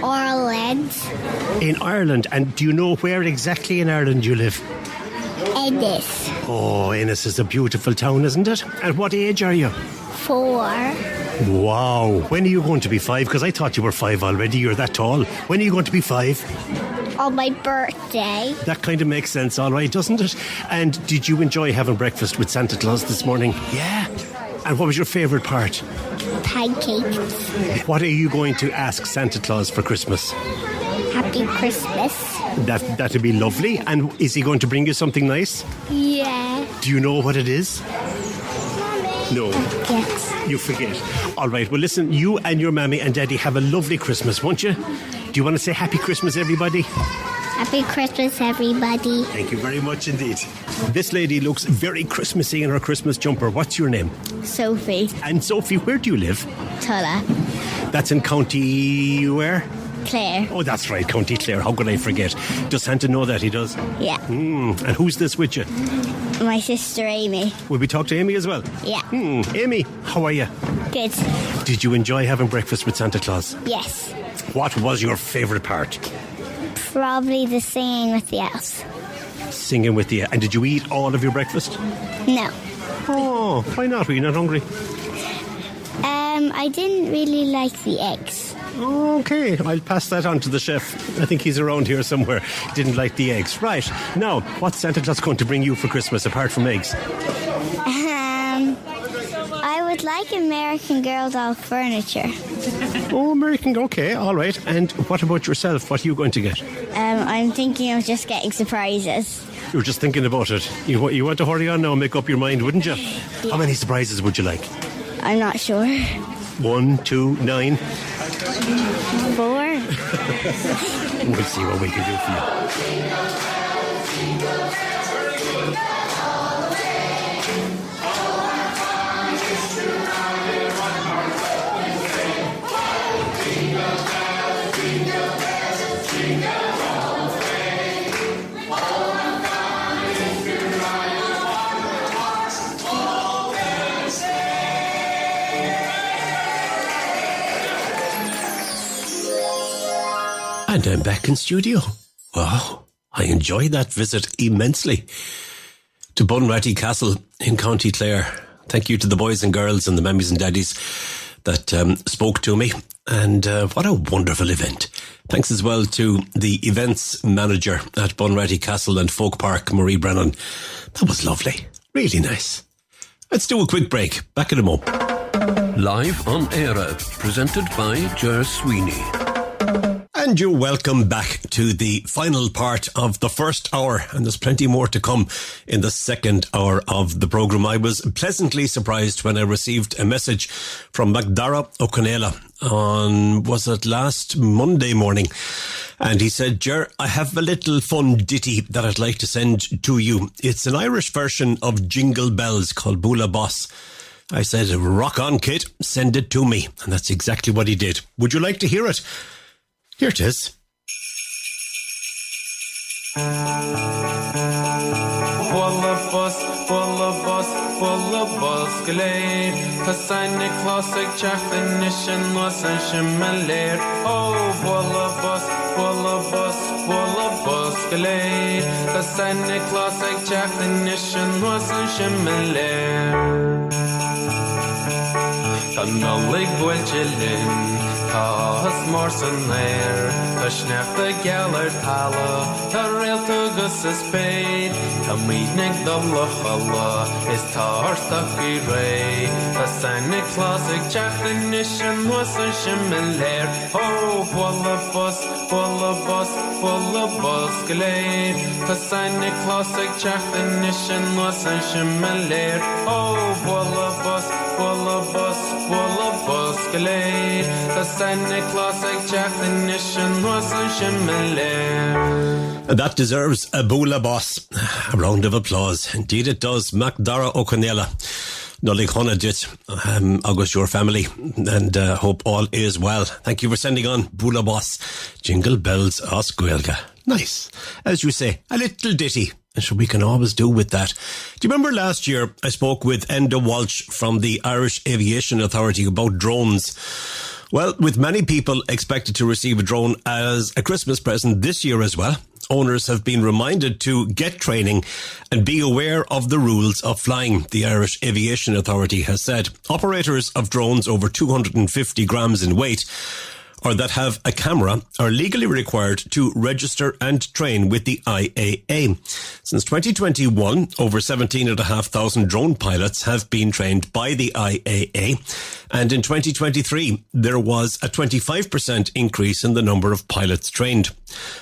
Ireland. In Ireland. And do you know where exactly in Ireland you live? Ennis. Oh, Ennis is a beautiful town, isn't it? And what age are you? 4. Wow. When are you going to be 5? Because I thought you were 5 already. You're that tall. When are you going to be 5? On my birthday. That kind of makes sense, all right, doesn't it? And did you enjoy having breakfast with Santa Claus this morning? Yeah. And what was your favourite part? Pancakes. What are you going to ask Santa Claus for Christmas? Happy Christmas. That'd be lovely. And is he going to bring you something nice? Yeah. Do you know what it is? No. Yes. You forget. All right, well, listen, you and your mammy and daddy have a lovely Christmas, won't you? Do you want to say Happy Christmas, everybody? Happy Christmas, everybody. Thank you very much indeed. This lady looks very Christmassy in her Christmas jumper. What's your name? Sophie. And Sophie, where do you live? Tulla. That's in County where? Clare. Oh, that's right, County Clare. How could I forget? Does Santa know that he does? Yeah. And who's this with you? My sister Amy. Will we talk to Amy as well? Yeah. Amy, how are you? Good. Did you enjoy having breakfast with Santa Claus? Yes. What was your favourite part? Probably the singing with the elves. Singing with you. And did you eat all of your breakfast? No. Oh, why not? Were you not hungry? I didn't really like the eggs. Okay, I'll pass that on to the chef. I think he's around here somewhere. Didn't like the eggs. Right, now, what's Santa Claus going to bring you for Christmas apart from eggs? I would like American Girl doll furniture. Oh, American, okay, all right. And what about yourself? What are you going to get? I'm thinking of just getting surprises. You're just thinking about it. You want to hurry on now and make up your mind, wouldn't you? Yeah. How many surprises would you like? I'm not sure. 1, 2, 9. 4. We'll see what we can do for you. And I'm back in studio. Wow, I enjoyed that visit immensely to Bunratty Castle in County Clare. Thank you to the boys and girls and the mammies and daddies that spoke to me. And what a wonderful event. Thanks as well to the events manager at Bunratty Castle and Folk Park, Marie Brennan. That was lovely. Really nice. Let's do a quick break. Back in a moment. Live on Eire, presented by Ger Sweeney. And you're welcome back to the final part of the first hour, and there's plenty more to come in the second hour of the programme. I was pleasantly surprised when I received a message from Macdara O'Connella on, was it last Monday morning? And he said, Ger, I have a little fun ditty that I'd like to send to you. It's an Irish version of Jingle Bells called Bula Boss. I said, rock on, kid, send it to me. And that's exactly what he did. Would you like to hear it? Here it is. Gleir Tá Santa Claus ag teachtain is sin was an simmeléir Oh, Bula bus Gleir Tá Santa Claus ag teachtain is sin was an simmeléir Tá nolig bhfuilte linn Tá mór san léir Tá sneachta gealar tala Tá réaltugus is spéid Tá mídnig dula chala Is táirstach I ré Tá Santa Claus ag teachtain is sin was an simmeléir Oh, Bula bus Gleir Tá Santa Claus ag teachtain is sin was an simmeléir Oh, Bula bus Gleir Tá Santa Claus ag teachtain is sin was an simmeléir. That deserves a Bula Boss. A round of applause. Indeed it does. Macdara O'Connella. Nullig honna dit, August, your family, and hope all is well. Thank you for sending on Bula Boss. Jingle Bells Oscuelga. Nice. As you say, a little ditty. And so we can always do with that. Do you remember last year I spoke with Enda Walsh from the Irish Aviation Authority about drones? Well, with many people expected to receive a drone as a Christmas present this year as well, owners have been reminded to get training and be aware of the rules of flying, the Irish Aviation Authority has said. Operators of drones over 250 grams in weight or that have a camera are legally required to register and train with the IAA. Since 2021, over 17,500 drone pilots have been trained by the IAA. And in 2023, there was a 25% increase in the number of pilots trained.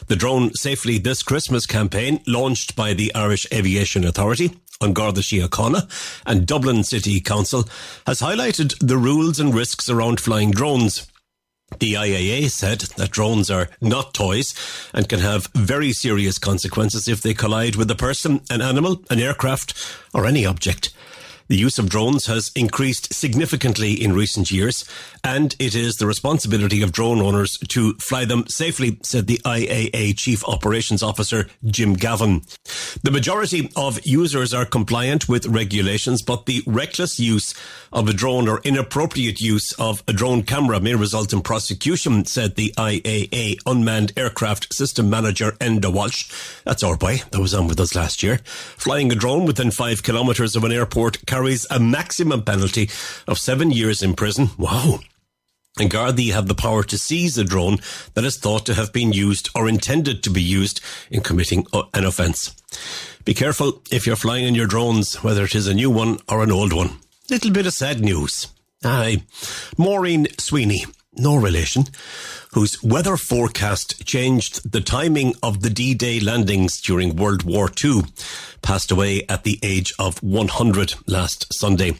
The Drone Safely This Christmas campaign, launched by the Irish Aviation Authority, An Garda Síochána and Dublin City Council, has highlighted the rules and risks around flying drones. The IAA said that drones are not toys and can have very serious consequences if they collide with a person, an animal, an aircraft or any object. The use of drones has increased significantly in recent years, and it is the responsibility of drone owners to fly them safely, said the IAA Chief Operations Officer Jim Gavin. The majority of users are compliant with regulations, but the reckless use of a drone or inappropriate use of a drone camera may result in prosecution, said the IAA Unmanned Aircraft System Manager Enda Walsh. That's our boy, that was on with us last year. Flying a drone within 5 kilometres of an airport carries a maximum penalty of 7 years in prison. Wow. And Gardaí have the power to seize a drone that is thought to have been used or intended to be used in committing an offence. Be careful if you're flying in your drones, whether it is a new one or an old one. Little bit of sad news. Aye. Maureen Sweeney, no relation, whose weather forecast changed the timing of the D-Day landings during World War II, passed away at the age of 100 last Sunday.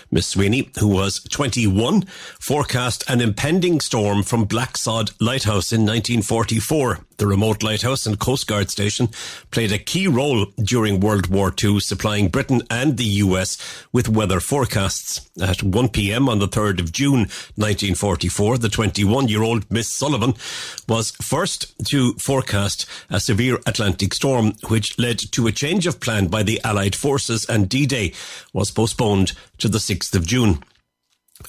Miss Sweeney, who was 21, forecast an impending storm from Blacksod Lighthouse in 1944. The remote lighthouse and Coast Guard station played a key role during World War II, supplying Britain and the US with weather forecasts. At 1 p.m. on the 3rd of June 1944, the 21-year-old Miss Sullivan was first to forecast a severe Atlantic storm, which led to a change of plan by the Allied forces, and D-Day was postponed to the 6th of June.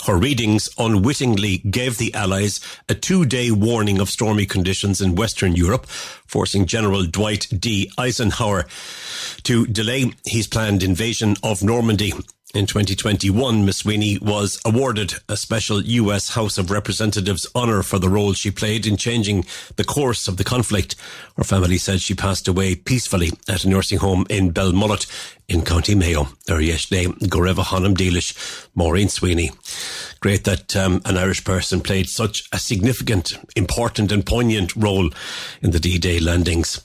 Her readings unwittingly gave the Allies a 2-day warning of stormy conditions in Western Europe, forcing General Dwight D. Eisenhower to delay his planned invasion of Normandy. In 2021, Miss Sweeney was awarded a special US House of Representatives honour for the role she played in changing the course of the conflict. Her family said she passed away peacefully at a nursing home in Belmullet in County Mayo. Yesterday, Goreva Hanum Dealish, Maureen Sweeney. Great that an Irish person played such a significant, important and poignant role in the D-Day landings.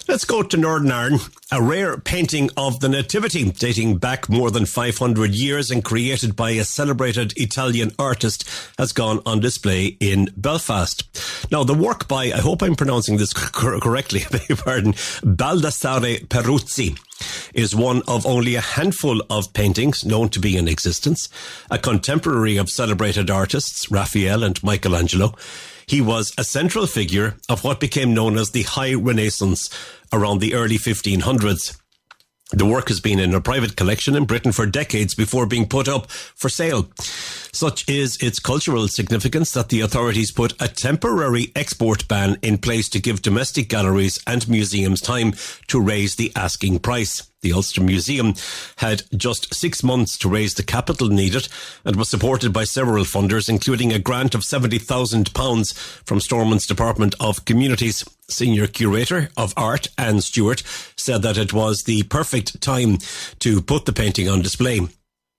Let's go to Northern Ireland. A rare painting of the Nativity dating back more than 500 years and created by a celebrated Italian artist has gone on display in Belfast. Now, the work by, I hope I'm pronouncing this correctly, I beg your pardon, Baldassare Peruzzi is one of only a handful of paintings known to be in existence. A contemporary of celebrated artists, Raphael and Michelangelo. He was a central figure of what became known as the High Renaissance around the early 1500s. The work has been in a private collection in Britain for decades before being put up for sale. Such is its cultural significance that the authorities put a temporary export ban in place to give domestic galleries and museums time to raise the asking price. The Ulster Museum had just 6 months to raise the capital needed and was supported by several funders, including a grant of £70,000 from Stormont's Department of Communities. Senior Curator of Art, Anne Stewart, said that it was the perfect time to put the painting on display.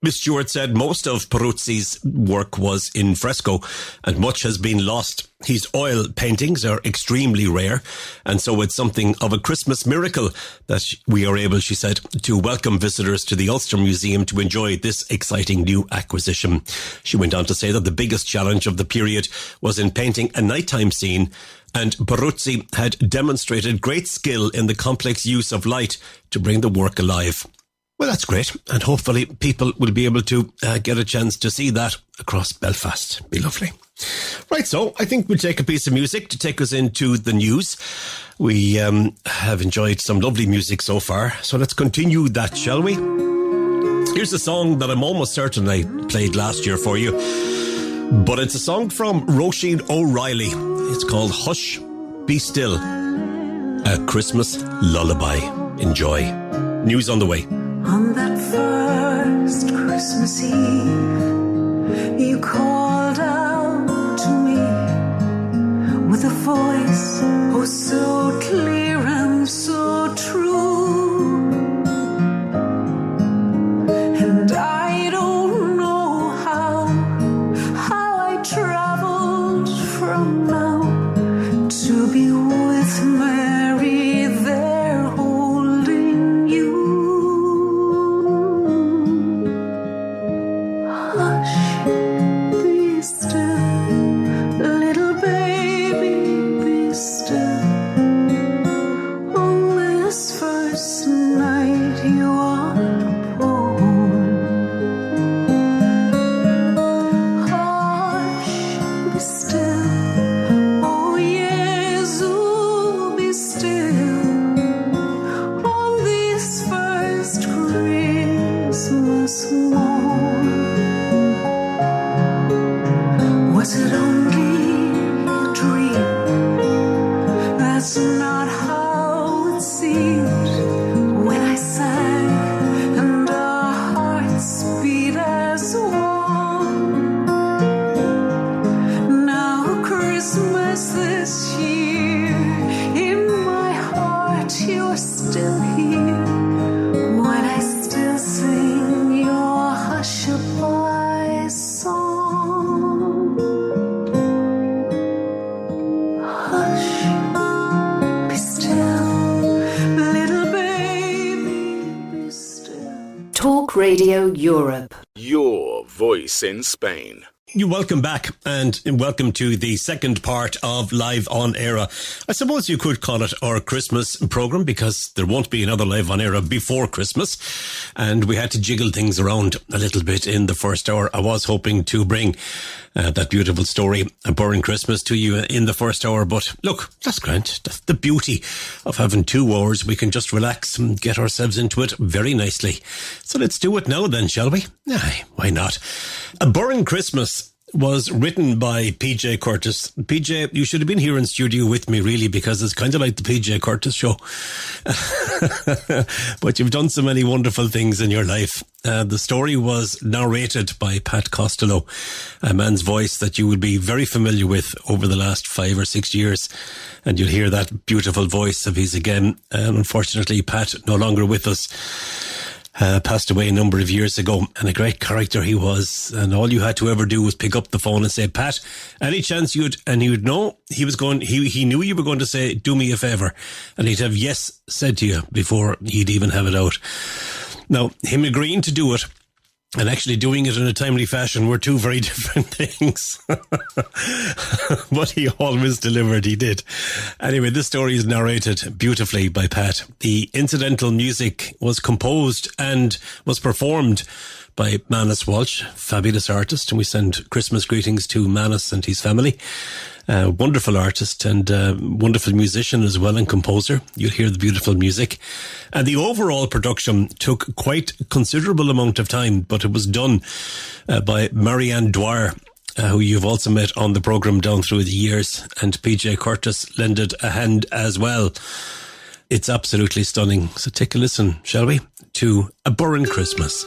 Ms. Stewart said most of Peruzzi's work was in fresco and much has been lost. His oil paintings are extremely rare, and so it's something of a Christmas miracle that we are able, she said, to welcome visitors to the Ulster Museum to enjoy this exciting new acquisition. She went on to say that the biggest challenge of the period was in painting a nighttime scene, and Peruzzi had demonstrated great skill in the complex use of light to bring the work alive. Well, that's great, and hopefully people will be able to get a chance to see that across Belfast. Be lovely. Right, so I think we'll take a piece of music to take us into the news. We have enjoyed some lovely music so far, so let's continue that, shall we? Here's a song that I'm almost certain I played last year for you, but it's a song from Roisin O'Reilly. It's called Hush, Be Still, a Christmas lullaby. Enjoy. News on the way. On that first Christmas Eve, you called out to me with a voice, oh so clear and so true. And I don't know how I traveled from now to be with Mary there holding you. Radio Europe. Your voice in Spain. You welcome back and welcome to the second part of Live on Eire. I suppose you could call it our Christmas programme because there won't be another Live on Eire before Christmas, and we had to jiggle things around a little bit in the first hour. I was hoping to bring that beautiful story, A Boring Christmas, to you in the first hour, but look, that's grand. That's the beauty of having 2 hours. We can just relax and get ourselves into it very nicely. So let's do it now then, shall we? Aye, why not? A Boring Christmas was written by PJ Curtis. PJ, you should have been here in studio with me, really, because it's kind of like the PJ Curtis show. But you've done so many wonderful things in your life. The story was narrated by Pat Costello, a man's voice that you will be very familiar with over the last 5 or 6 years. And you'll hear that beautiful voice of his again. And unfortunately, Pat, no longer with us. Passed away a number of years ago, and a great character he was. And all you had to ever do was pick up the phone and say, Pat, any chance and he would know he knew you were going to say, do me a favour. And he'd have yes said to you before he'd even have it out. Now, him agreeing to do it and actually doing it in a timely fashion were two very different things. But he always delivered, he did. Anyway, this story is narrated beautifully by Pat. The incidental music was composed and was performed by Manus Walsh, fabulous artist, and we send Christmas greetings to Manus and his family. Wonderful artist and wonderful musician as well, and composer. You'll hear the beautiful music. And the overall production took quite a considerable amount of time, but it was done by Marianne Dwyer, who you've also met on the programme down through the years, and PJ Curtis lended a hand as well. It's absolutely stunning. So take a listen, shall we, to A Burren Christmas.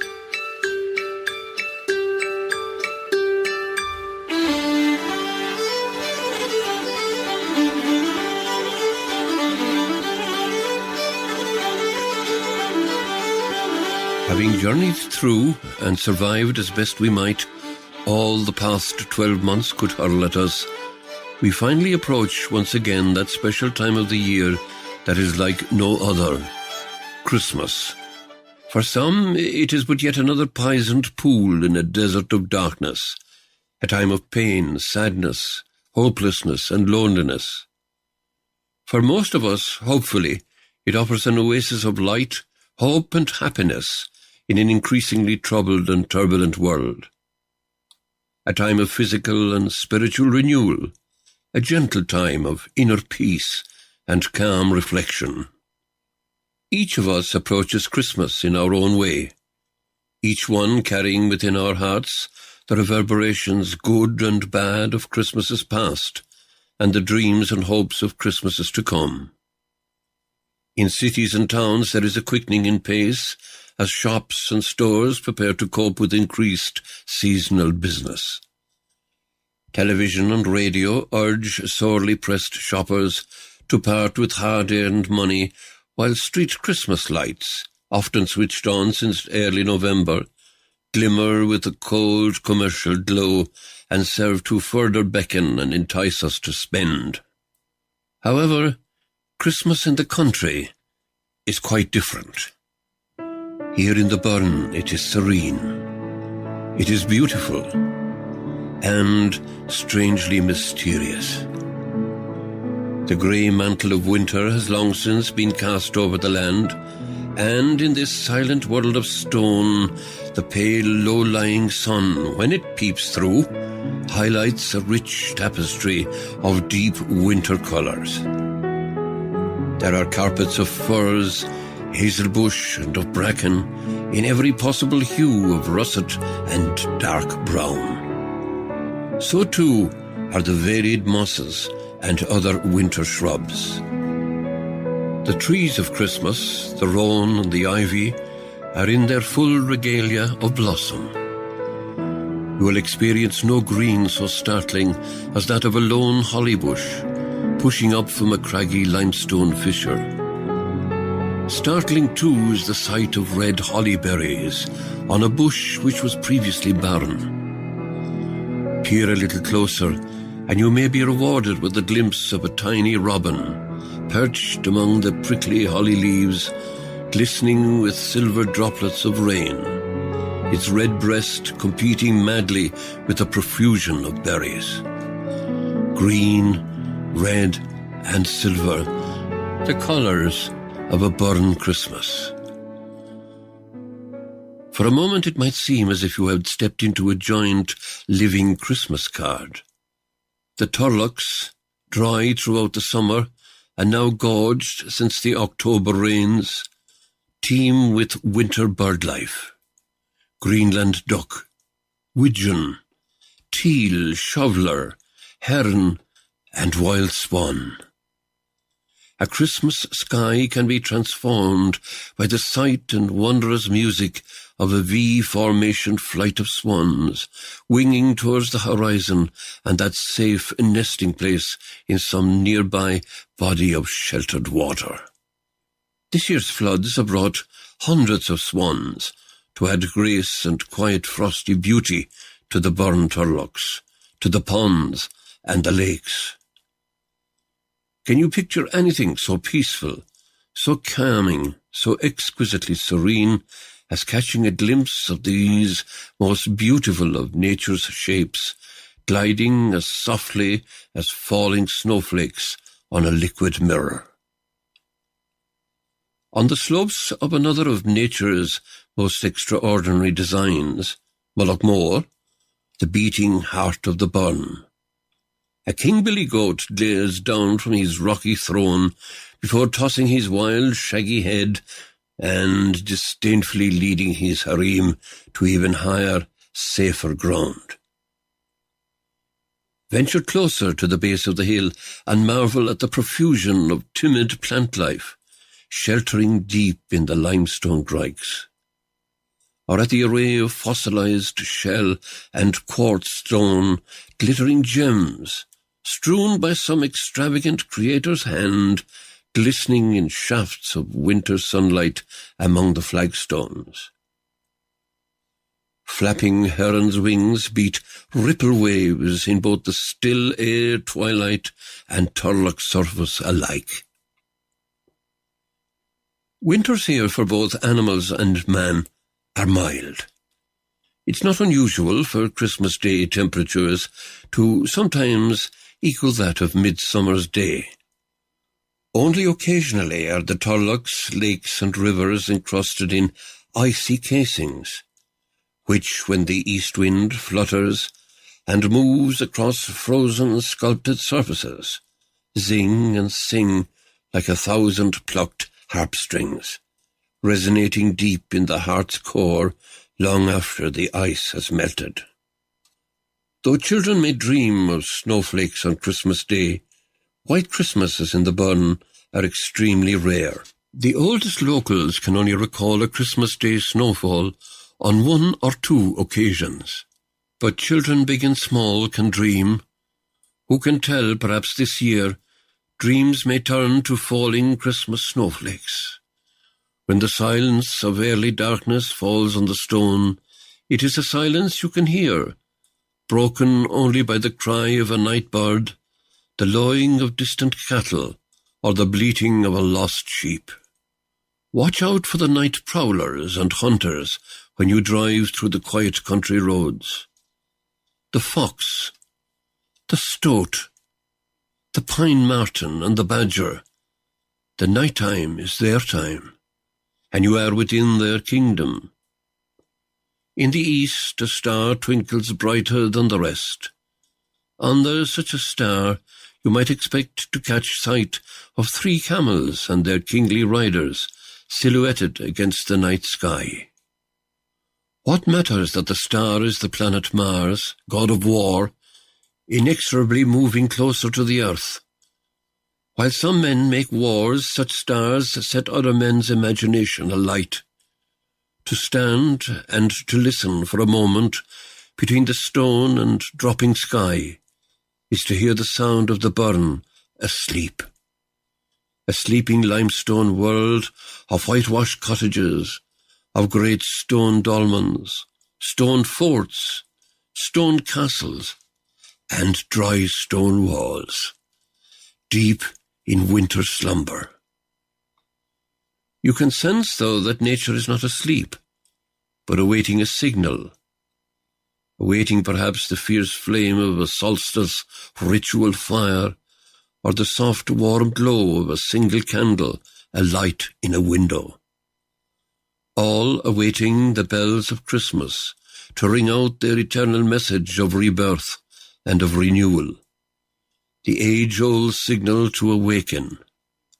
Having journeyed through and survived as best we might all the past 12 months could hurl at us, we finally approach once again that special time of the year that is like no other, Christmas. For some, it is but yet another poisoned pool in a desert of darkness, a time of pain, sadness, hopelessness, and loneliness. For most of us, hopefully, it offers an oasis of light, hope, and happiness in an increasingly troubled and turbulent world. A time of physical and spiritual renewal, a gentle time of inner peace and calm reflection. Each of us approaches Christmas in our own way, each one carrying within our hearts the reverberations, good and bad, of Christmases past, and the dreams and hopes of Christmases to come. In cities and towns there is a quickening in pace as shops and stores prepare to cope with increased seasonal business. Television and radio urge sorely pressed shoppers to part with hard-earned money, while street Christmas lights, often switched on since early November, glimmer with a cold commercial glow and serve to further beckon and entice us to spend. However, Christmas in the country is quite different. Here in the Burren, it is serene. It is beautiful and strangely mysterious. The grey mantle of winter has long since been cast over the land, and in this silent world of stone, the pale, low-lying sun, when it peeps through, highlights a rich tapestry of deep winter colours. There are carpets of furze, hazelbush, and of bracken, in every possible hue of russet and dark brown. So too are the varied mosses and other winter shrubs. The trees of Christmas, the rowan and the ivy, are in their full regalia of blossom. You will experience no green so startling as that of a lone holly bush, pushing up from a craggy limestone fissure. Startling too is the sight of red holly berries on a bush which was previously barren. Peer a little closer, and you may be rewarded with a glimpse of a tiny robin, perched among the prickly holly leaves, glistening with silver droplets of rain, its red breast competing madly with a profusion of berries. Green, red, and silver, the colours of a Burren Christmas. For a moment it might seem as if you had stepped into a giant living Christmas card. The turloughs, dry throughout the summer and now gorged since the October rains, teem with winter bird life. Greenland duck, widgeon, teal, shoveler, heron, and wild swan. A Christmas sky can be transformed by the sight and wondrous music of a V-formation flight of swans, winging towards the horizon and that safe nesting place in some nearby body of sheltered water. This year's floods have brought hundreds of swans to add grace and quiet frosty beauty to the burn turloughs, to the ponds and the lakes. Can you picture anything so peaceful, so calming, so exquisitely serene as catching a glimpse of these most beautiful of nature's shapes, gliding as softly as falling snowflakes on a liquid mirror? On the slopes of another of nature's most extraordinary designs, Mullaghmore, the beating heart of the burn, a king billy goat glares down from his rocky throne before tossing his wild shaggy head and disdainfully leading his harem to even higher, safer ground. Venture closer to the base of the hill and marvel at the profusion of timid plant life, sheltering deep in the limestone grikes, or at the array of fossilized shell and quartz stone, glittering gems, strewn by some extravagant creator's hand, glistening in shafts of winter sunlight among the flagstones. Flapping heron's wings beat ripple waves in both the still air twilight and turlough surface alike. Winters here for both animals and man are mild. It's not unusual for Christmas Day temperatures to sometimes equal that of Midsummer's Day. Only occasionally are the turloughs, lakes and rivers encrusted in icy casings, which, when the east wind flutters and moves across frozen sculpted surfaces, zing and sing like 1,000 plucked harpstrings, resonating deep in the heart's core long after the ice has melted. Though children may dream of snowflakes on Christmas Day, white Christmases in the burn are extremely rare. The oldest locals can only recall a Christmas Day snowfall on 1 or 2 occasions. But children big and small can dream. Who can tell, perhaps this year, dreams may turn to falling Christmas snowflakes. When the silence of early darkness falls on the stone, it is a silence you can hear, broken only by the cry of a night bird, the lowing of distant cattle, or the bleating of a lost sheep. Watch out for the night prowlers and hunters when you drive through the quiet country roads. The fox, the stoat, the pine marten and the badger. The night time is their time, and you are within their kingdom. In the east a star twinkles brighter than the rest. Under such a star you might expect to catch sight of 3 camels and their kingly riders silhouetted against the night sky. What matters that the star is the planet Mars, god of war, inexorably moving closer to the earth? While some men make wars, such stars set other men's imagination alight. To stand and to listen for a moment between the stone and dropping sky is to hear the sound of the burn asleep. A sleeping limestone world of whitewashed cottages, of great stone dolmens, stone forts, stone castles, and dry stone walls, deep in winter slumber. You can sense, though, that nature is not asleep, but awaiting a signal, awaiting perhaps the fierce flame of a solstice ritual fire, or the soft warm glow of a single candle alight in a window. All awaiting the bells of Christmas to ring out their eternal message of rebirth and of renewal, the age-old signal to awaken.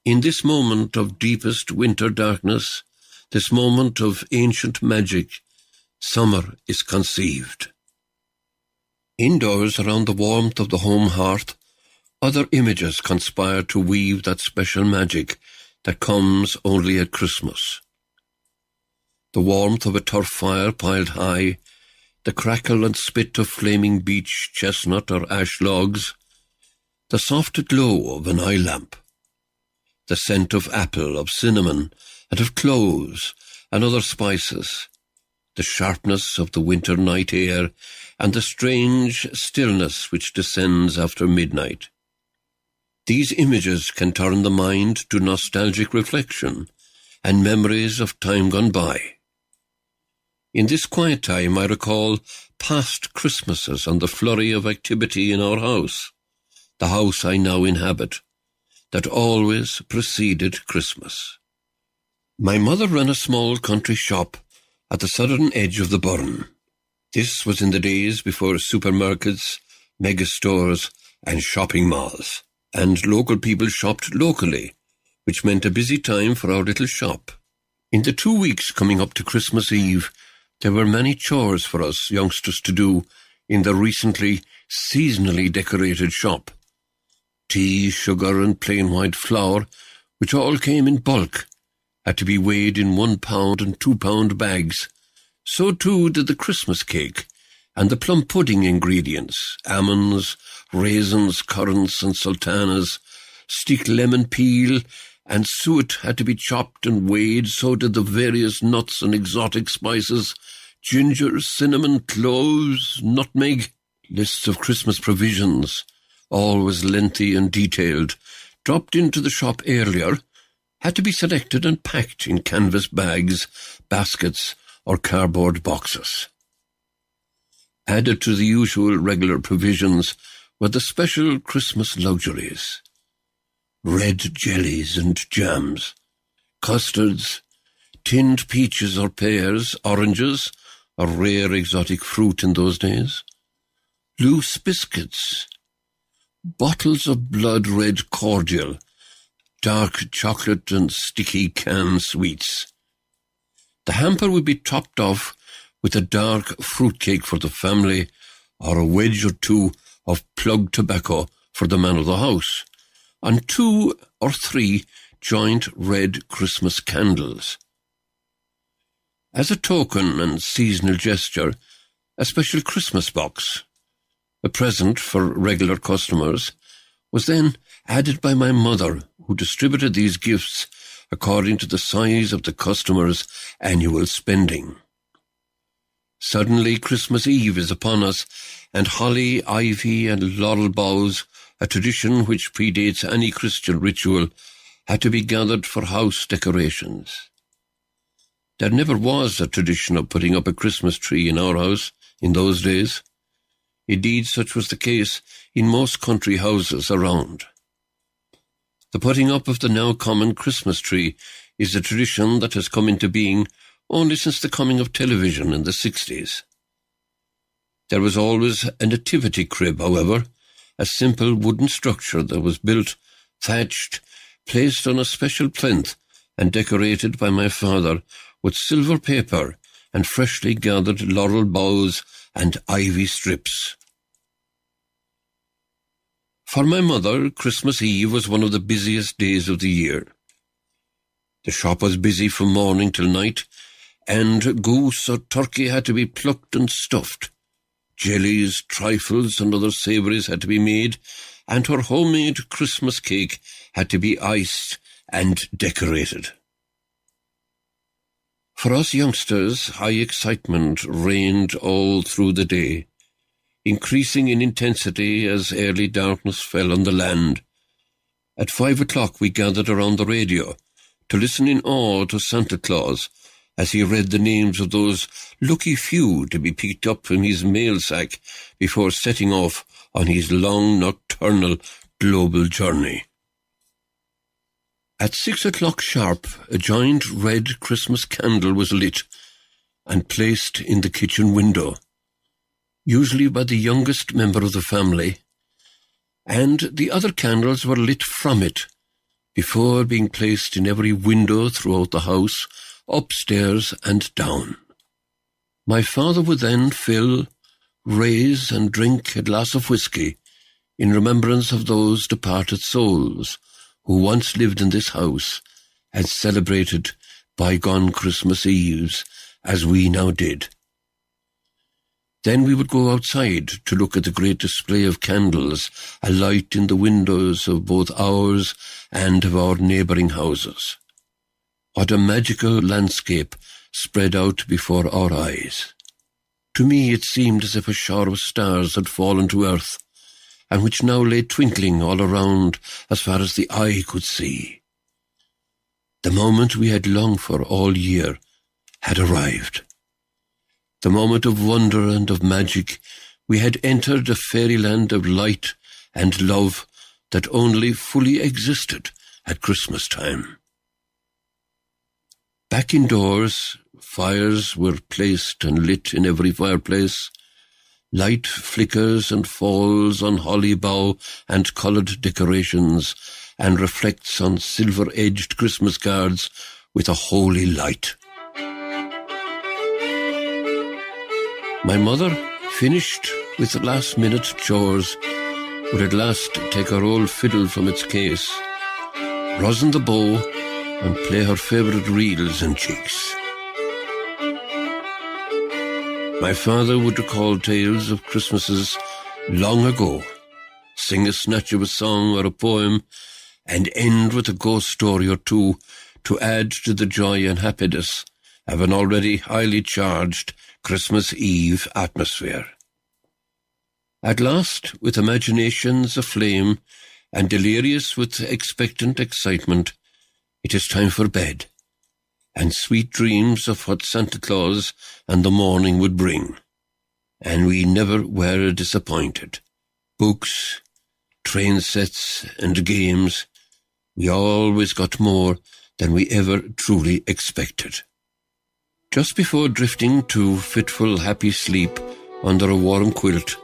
In this moment of deepest winter darkness, this moment of ancient magic, summer is conceived. Indoors, around the warmth of the home hearth, other images conspire to weave that special magic that comes only at Christmas. The warmth of a turf fire piled high, the crackle and spit of flaming beech, chestnut or ash logs, the soft glow of an eye lamp, the scent of apple, of cinnamon, and of cloves and other spices, the sharpness of the winter night air, and the strange stillness which descends after midnight. These images can turn the mind to nostalgic reflection and memories of time gone by. In this quiet time, I recall past Christmases and the flurry of activity in our house, the house I now inhabit, that always preceded Christmas. My mother ran a small country shop at the southern edge of the burn. This was in the days before supermarkets, megastores, and shopping malls, and local people shopped locally, which meant a busy time for our little shop. In the 2 weeks coming up to Christmas Eve, there were many chores for us youngsters to do in the recently seasonally decorated shop. Tea, sugar, and plain white flour, which all came in bulk, had to be weighed in 1 pound and 2 pound bags. So too did the Christmas cake and the plum pudding ingredients, almonds, raisins, currants, and sultanas, stick lemon peel, and suet had to be chopped and weighed. So did the various nuts and exotic spices, ginger, cinnamon, cloves, nutmeg. Lists of Christmas provisions, always lengthy and detailed, dropped into the shop earlier, had to be selected and packed in canvas bags, baskets, or cardboard boxes. Added to the usual regular provisions were the special Christmas luxuries: red jellies and jams, custards, tinned peaches or pears, oranges, a rare exotic fruit in those days, loose biscuits, bottles of blood-red cordial, dark chocolate and sticky canned sweets. The hamper would be topped off with a dark fruitcake for the family, or a wedge or two of plug tobacco for the man of the house, and 2 or 3 joint red Christmas candles. As a token and seasonal gesture, a special Christmas box, a present for regular customers, was then added by my mother, who distributed these gifts according to the size of the customer's annual spending. Suddenly Christmas Eve is upon us, and holly, ivy, and laurel boughs, a tradition which predates any Christian ritual, had to be gathered for house decorations. There never was a tradition of putting up a Christmas tree in our house in those days. Indeed, such was the case in most country houses around. The putting up of the now common Christmas tree is a tradition that has come into being only since the coming of television in the 60s. There was always a nativity crib, however, a simple wooden structure that was built, thatched, placed on a special plinth, and decorated by my father with silver paper and freshly gathered laurel boughs and ivy strips. For my mother, Christmas Eve was one of the busiest days of the year. The shop was busy from morning till night, and goose or turkey had to be plucked and stuffed. Jellies, trifles, and other savouries had to be made, and her homemade Christmas cake had to be iced and decorated. For us youngsters, high excitement reigned all through the day, increasing in intensity as early darkness fell on the land. At 5 o'clock we gathered around the radio to listen in awe to Santa Claus as he read the names of those lucky few to be picked up in his mail sack before setting off on his long nocturnal global journey. At 6 o'clock sharp, a giant red Christmas candle was lit and placed in the kitchen window, usually by the youngest member of the family, and the other candles were lit from it before being placed in every window throughout the house, upstairs and down. My father would then fill, raise and drink a glass of whisky in remembrance of those departed souls who once lived in this house and celebrated bygone Christmas Eves as we now did. Then we would go outside to look at the great display of candles alight in the windows of both ours and of our neighbouring houses. What a magical landscape spread out before our eyes. To me it seemed as if a shower of stars had fallen to earth, and which now lay twinkling all around as far as the eye could see. The moment we had longed for all year had arrived. The moment of wonder and of magic. We had entered a fairyland of light and love that only fully existed at Christmas time. Back indoors, fires were placed and lit in every fireplace. Light flickers and falls on holly bough and coloured decorations and reflects on silver-edged Christmas cards with a holy light. My mother, finished with the last-minute chores, would at last take her old fiddle from its case, rosin the bow, and play her favourite reels and jigs. My father would recall tales of Christmases long ago, sing a snatch of a song or a poem, and end with a ghost story or two to add to the joy and happiness of an already highly charged Christmas Eve atmosphere. At last, with imaginations aflame and delirious with expectant excitement, it is time for bed, and sweet dreams of what Santa Claus and the morning would bring. And we never were disappointed. Books, train sets, and games, we always got more than we ever truly expected. Just before drifting to fitful, happy sleep under a warm quilt,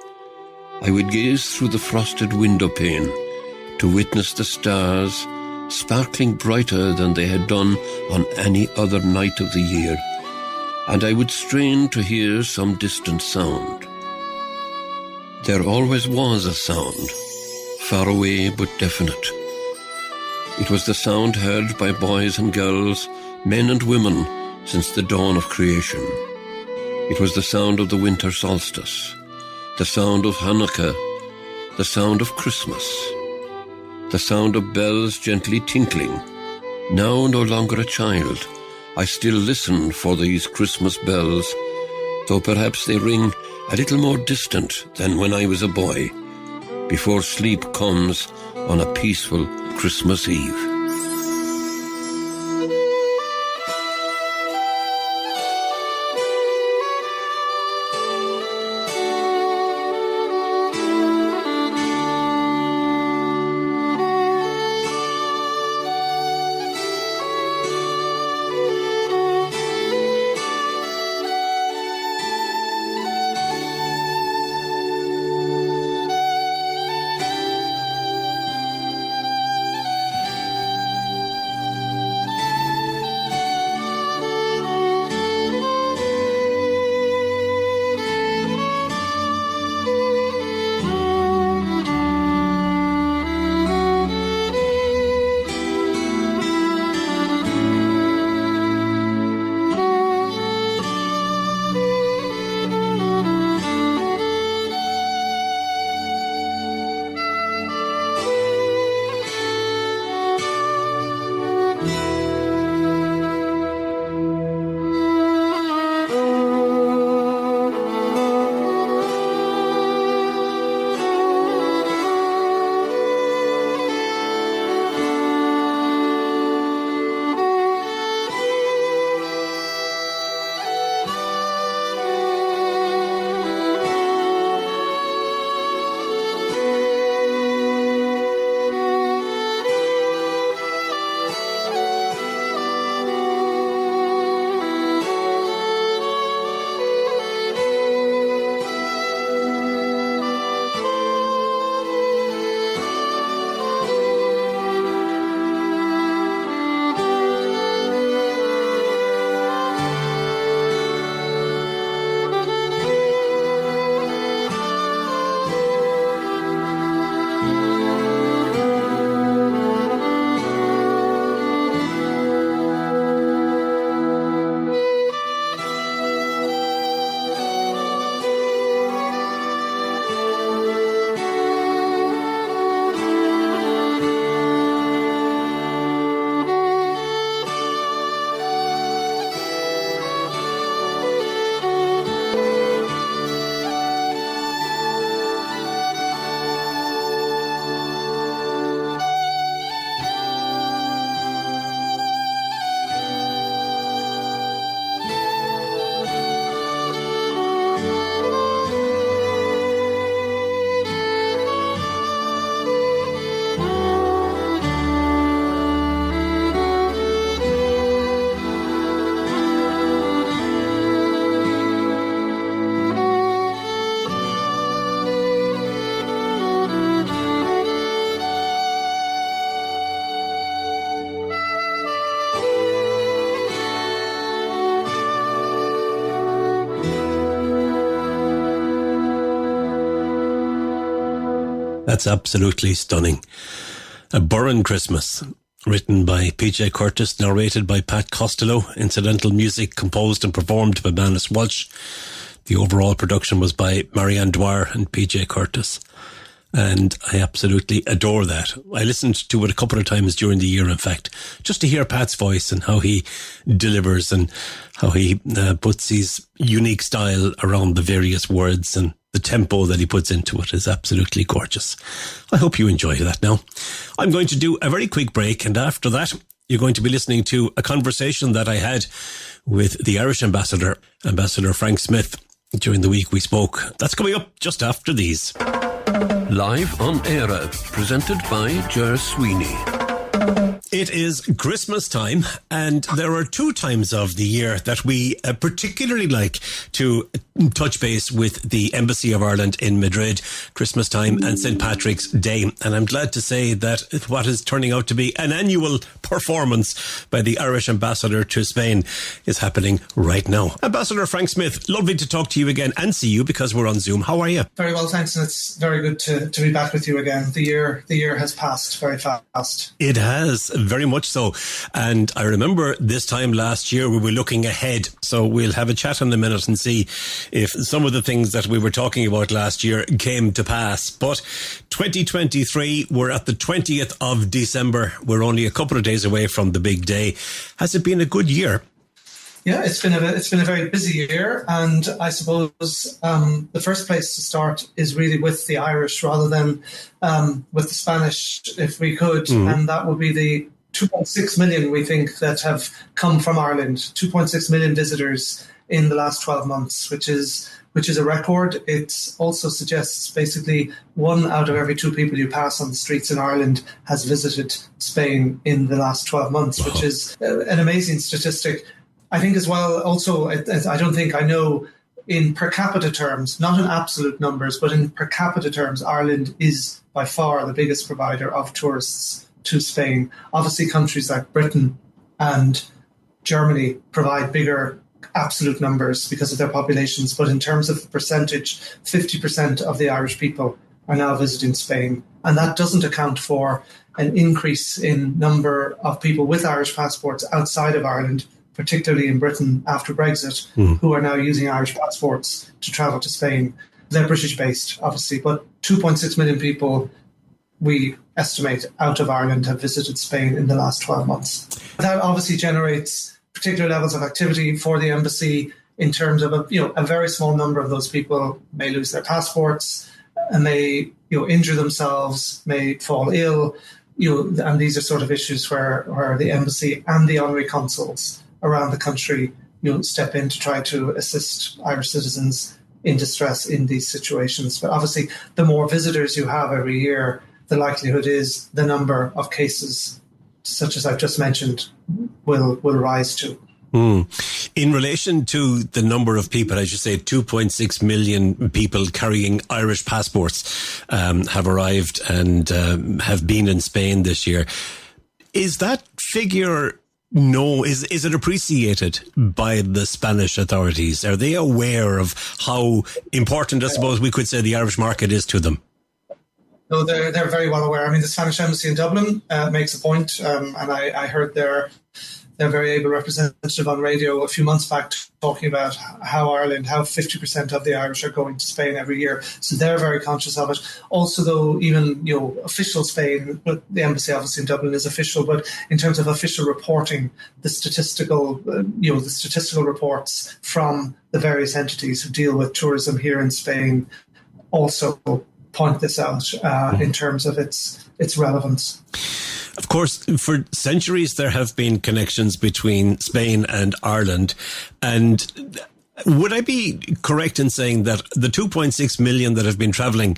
I would gaze through the frosted window pane to witness the stars sparkling brighter than they had done on any other night of the year, and I would strain to hear some distant sound. There always was a sound, far away but definite. It was the sound heard by boys and girls, men and women, since the dawn of creation. It was the sound of the winter solstice, the sound of Hanukkah, the sound of Christmas, the sound of bells gently tinkling. Now no longer a child, I still listen for these Christmas bells, though perhaps they ring a little more distant than when I was a boy, before sleep comes on a peaceful Christmas Eve. That's absolutely stunning. A Burren Christmas, written by PJ Curtis, narrated by Pat Costello, incidental music composed and performed by Manus Walsh. The overall production was by Marianne Dwyer and PJ Curtis. And I absolutely adore that. I listened to it a couple of times during the year, in fact, just to hear Pat's voice and how he delivers and how he puts his unique style around the various words, and the tempo that he puts into it is absolutely gorgeous. I hope you enjoy that now. I'm going to do a very quick break, and after that, you're going to be listening to a conversation that I had with the Irish ambassador, Ambassador Frank Smith, during the week we spoke. That's coming up just after these. Live on Eire, presented by Ger Sweeney. It is Christmas time, and there are two times of the year that we particularly like to touch base with the Embassy of Ireland in Madrid, Christmas time and St. Patrick's Day. And I'm glad to say that what is turning out to be an annual performance by the Irish ambassador to Spain is happening right now. Ambassador Frank Smith, lovely to talk to you again and see you because we're on Zoom. How are you? Very well, thanks, and it's very good to be back with you again. The year has passed very fast. It has, very much so. And I remember this time last year we were looking ahead, so we'll have a chat in a minute and see if some of the things that we were talking about last year came to pass. But 2023, we're at the 20th of December. We're only a couple of days away from the big day. Has it been a good year? Yeah, it's been a very busy year, and I suppose the first place to start is really with the Irish rather than with the Spanish, if we could, and that would be the 2.6 million, we think, that have come from Ireland. 2.6 million visitors in the last 12 months, which is a record. It also suggests basically 1 out of every 2 people you pass on the streets in Ireland has visited Spain in the last 12 months, which is an amazing statistic. I think as well, also, I know in per capita terms, not in absolute numbers, but in per capita terms, Ireland is by far the biggest provider of tourists to Spain. Obviously, countries like Britain and Germany provide bigger absolute numbers because of their populations, but in terms of the percentage, 50% of the Irish people are now visiting Spain. And that doesn't account for an increase in number of people with Irish passports outside of Ireland, particularly in Britain after Brexit, who are now using Irish passports to travel to Spain. They're British-based, obviously, but 2.6 million people, we estimate, out of Ireland have visited Spain in the last 12 months. That obviously generates particular levels of activity for the embassy in terms of a very small number of those people may lose their passports and may injure themselves, may fall ill, and these are sort of issues where the embassy and the honorary consuls around the country step in to try to assist Irish citizens in distress in these situations. But obviously, the more visitors you have every year, the likelihood is the number of cases, such as I've just mentioned, will rise to. In relation to the number of people, as you say, 2.6 million people carrying Irish passports have arrived and have been in Spain this year. Is that figure... No, is it appreciated by the Spanish authorities? Are they aware of how important, I suppose we could say, the Irish market is to them? No, they're very well aware. I mean, the Spanish embassy in Dublin makes a point, and I heard their very able representative on radio a few months back talking about how 50% of the Irish are going to Spain every year. So they're very conscious of it. Also, though, even official Spain, but the embassy obviously in Dublin is official, but in terms of official reporting, the statistical reports from the various entities who deal with tourism here in Spain also point this out in terms of its relevance. Of course, for centuries there have been connections between Spain and Ireland. And would I be correct in saying that the 2.6 million that have been travelling,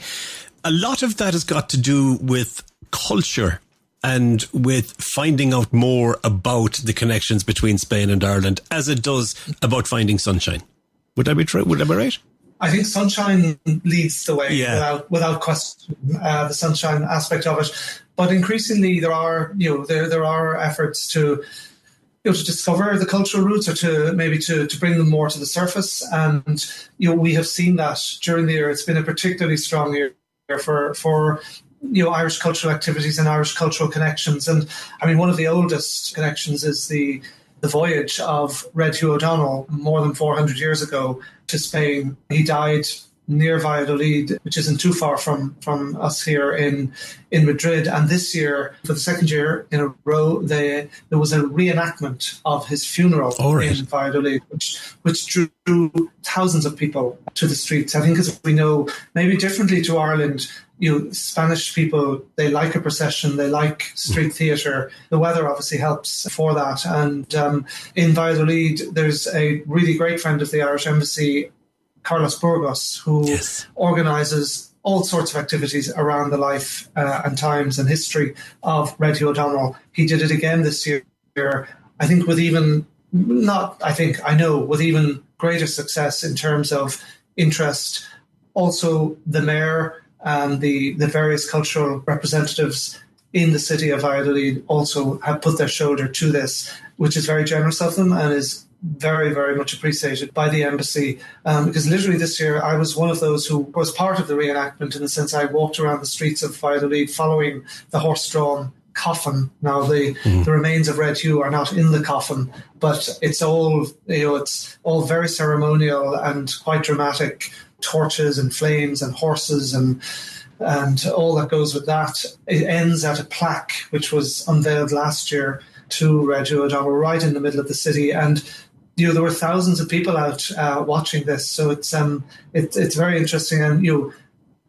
a lot of that has got to do with culture and with finding out more about the connections between Spain and Ireland as it does about finding sunshine? Would I be true? Would I be right? I think sunshine leads the way, without question, the sunshine aspect of it. But increasingly, there are efforts to discover the cultural roots, or to bring them more to the surface. And we have seen that during the year. It's been a particularly strong year for Irish cultural activities and Irish cultural connections. And I mean, one of the oldest connections is the voyage of Red Hugh O'Donnell more than 400 years ago to Spain. He died near Valladolid, which isn't too far from us here in Madrid. And this year, for the second year in a row, there was a reenactment of his funeral in Valladolid, which drew thousands of people to the streets. I think, as we know, maybe differently to Ireland, Spanish people, they like a procession, they like street theatre. The weather obviously helps for that. And in Valladolid, there's a really great friend of the Irish Embassy, Carlos Burgos, who organises all sorts of activities around the life and times and history of Red Hugh O'Donnell. He did it again this year, I think with even greater success in terms of interest. Also, the mayor and the various cultural representatives in the city of Valladolid also have put their shoulder to this, which is very generous of them and is very, very much appreciated by the embassy. Because literally this year, I was one of those who was part of the reenactment in the sense I walked around the streets of Valladolid following the horse-drawn coffin. Now, the remains of Red Hugh are not in the coffin, but it's all very ceremonial and quite dramatic. Torches and flames and horses and all that goes with that. It ends at a plaque which was unveiled last year to Red Hugh O'Donnell right in the middle of the city, and there were thousands of people out watching this. So it's very interesting, and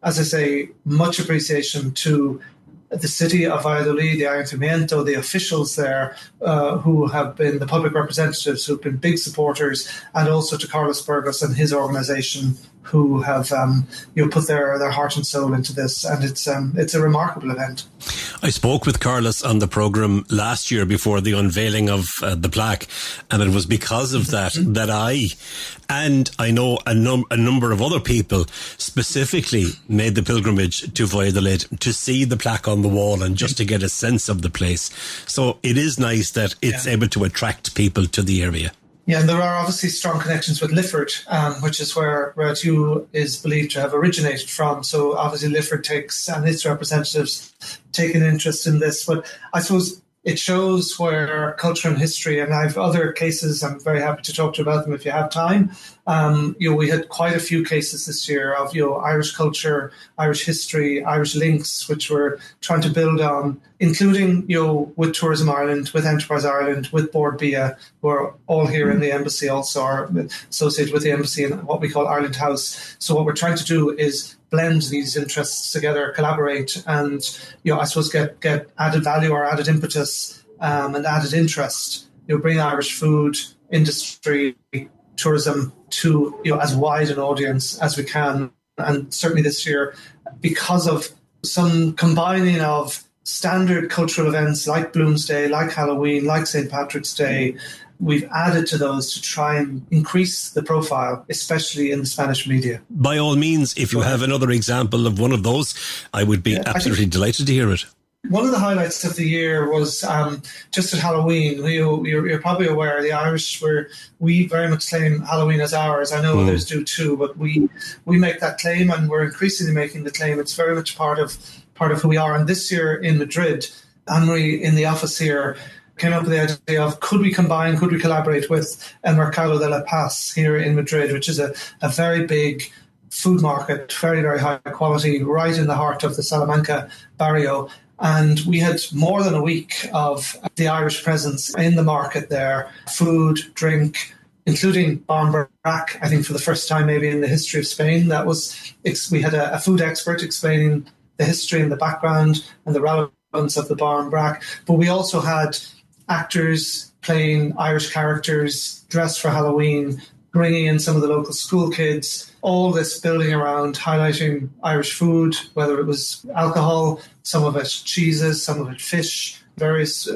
as I say, much appreciation to the city of Valladolid, the Ayuntamiento, the officials there who have been the public representatives, who have been big supporters, and also to Carlos Burgos and his organisation, who have put their heart and soul into this, and it's a remarkable event. I spoke with Carlos on the programme last year before the unveiling of the plaque, and it was because of that I know a number of other people specifically made the pilgrimage to Valladolid to see the plaque on the wall and just to get a sense of the place. So it is nice that it's able to attract people to the area. Yeah, and there are obviously strong connections with Lifford, which is where Red Hugh is believed to have originated from. So obviously Lifford and its representatives take an interest in this. But I suppose it shows where culture and history, and I have other cases, I'm very happy to talk to you about them if you have time. We had quite a few cases this year of Irish culture, Irish history, Irish links, which we're trying to build on, including with Tourism Ireland, with Enterprise Ireland, with Board Bia, who are all here in the embassy, also are associated with the embassy in what we call Ireland House. So what we're trying to do is blend these interests together, collaborate, and I suppose get added value or added impetus and added interest. Bring Irish food industry, tourism to as wide an audience as we can. And certainly this year, because of some combining of standard cultural events like Bloomsday, like Halloween, like St. Patrick's Day, we've added to those to try and increase the profile, especially in the Spanish media. By all means, if you have another example of one of those, I would be absolutely delighted to hear it. One of the highlights of the year was just at Halloween. You're probably aware the Irish we very much claim Halloween as ours. I know others do too, but we make that claim, and we're increasingly making the claim. It's very much part of who we are. And this year in Madrid, Anne-Marie in the office here came up with the idea of could we collaborate with El Mercado de la Paz here in Madrid, which is a very big food market, very, very high quality, right in the heart of the Salamanca barrio. And we had more than a week of the Irish presence in the market there, food, drink, including barn brack, I think for the first time maybe in the history of Spain. We had a food expert explaining the history and the background and the relevance of the barn brack. But we also had actors playing Irish characters dressed for Halloween, bringing in some of the local school kids, all this building around highlighting Irish food, whether it was alcohol, some of it cheeses, some of it fish, various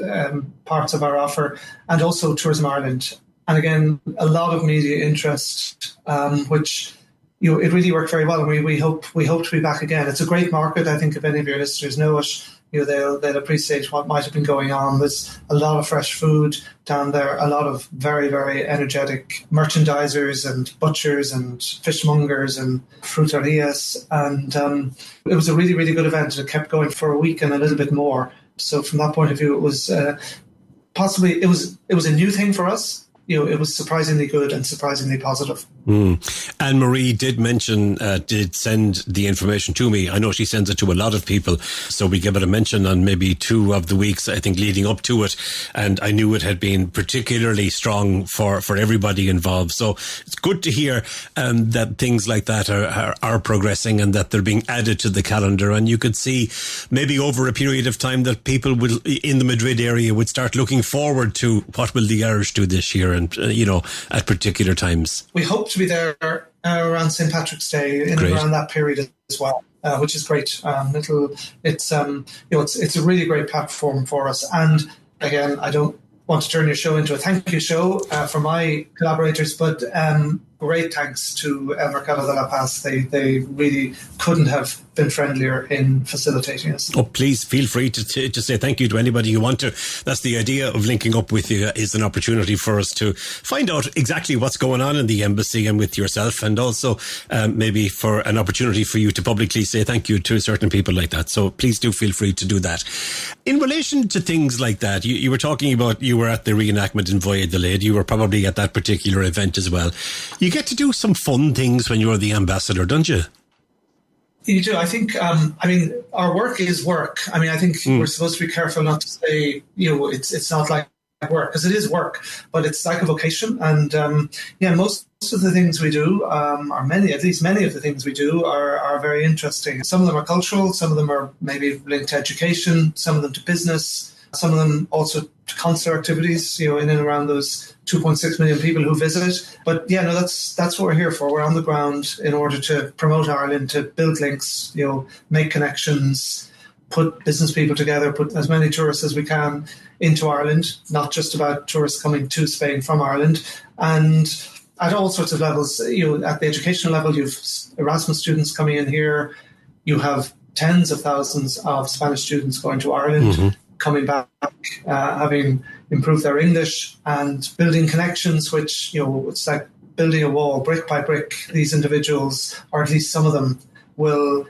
parts of our offer, and also Tourism Ireland. And again, a lot of media interest, which it really worked very well. And we hope to be back again. It's a great market. I think if any of your listeners know it, they'll appreciate what might have been going on. There's a lot of fresh food down there, a lot of very, very energetic merchandisers and butchers and fishmongers and fruterias. And it was a really, really good event. It kept going for a week and a little bit more. So from that point of view, it was possibly, it was a new thing for us. It was surprisingly good and surprisingly positive. Anne Marie did send the information to me. I know she sends it to a lot of people, so we give it a mention on maybe 2 of the weeks, I think, leading up to it. And I knew it had been particularly strong for everybody involved. So it's good to hear that things like that are progressing and that they're being added to the calendar. And you could see maybe over a period of time that people will, in the Madrid area, would start looking forward to what will the Irish do this year, and at particular times. We hope to be there around St. Patrick's Day, around that period as well, which is great. It's a really great platform for us. And again, I don't want to turn your show into a thank you show for my collaborators, but great thanks to El Mercado de la Paz. They really couldn't have been friendlier in facilitating us. Oh, please feel free to say thank you to anybody you want to. That's the idea of linking up with you, is an opportunity for us to find out exactly what's going on in the embassy and with yourself, and also maybe for an opportunity for you to publicly say thank you to certain people like that. So please do feel free to do that. In relation to things like that, you were talking about, you were at the reenactment in Voy de Lade. You were probably at that particular event as well. You get to do some fun things when you're the ambassador, don't you? You do. I think, our work is work. I think we're supposed to be careful not to say, it's not like work, because it is work, but it's like a vocation. And most of the things we do, or many of the things we do are very interesting. Some of them are cultural, some of them are maybe linked to education, some of them to business, some of them also to concert activities, in and around those 2.6 million people who visit. But that's what we're here for. We're on the ground in order to promote Ireland, to build links, make connections, put business people together, put as many tourists as we can into Ireland, not just about tourists coming to Spain from Ireland. And at all sorts of levels, at the educational level, you've Erasmus students coming in here, you have tens of thousands of Spanish students going to Ireland, coming back, having improved their English and building connections, which, it's like building a wall, brick by brick. These individuals, or at least some of them, will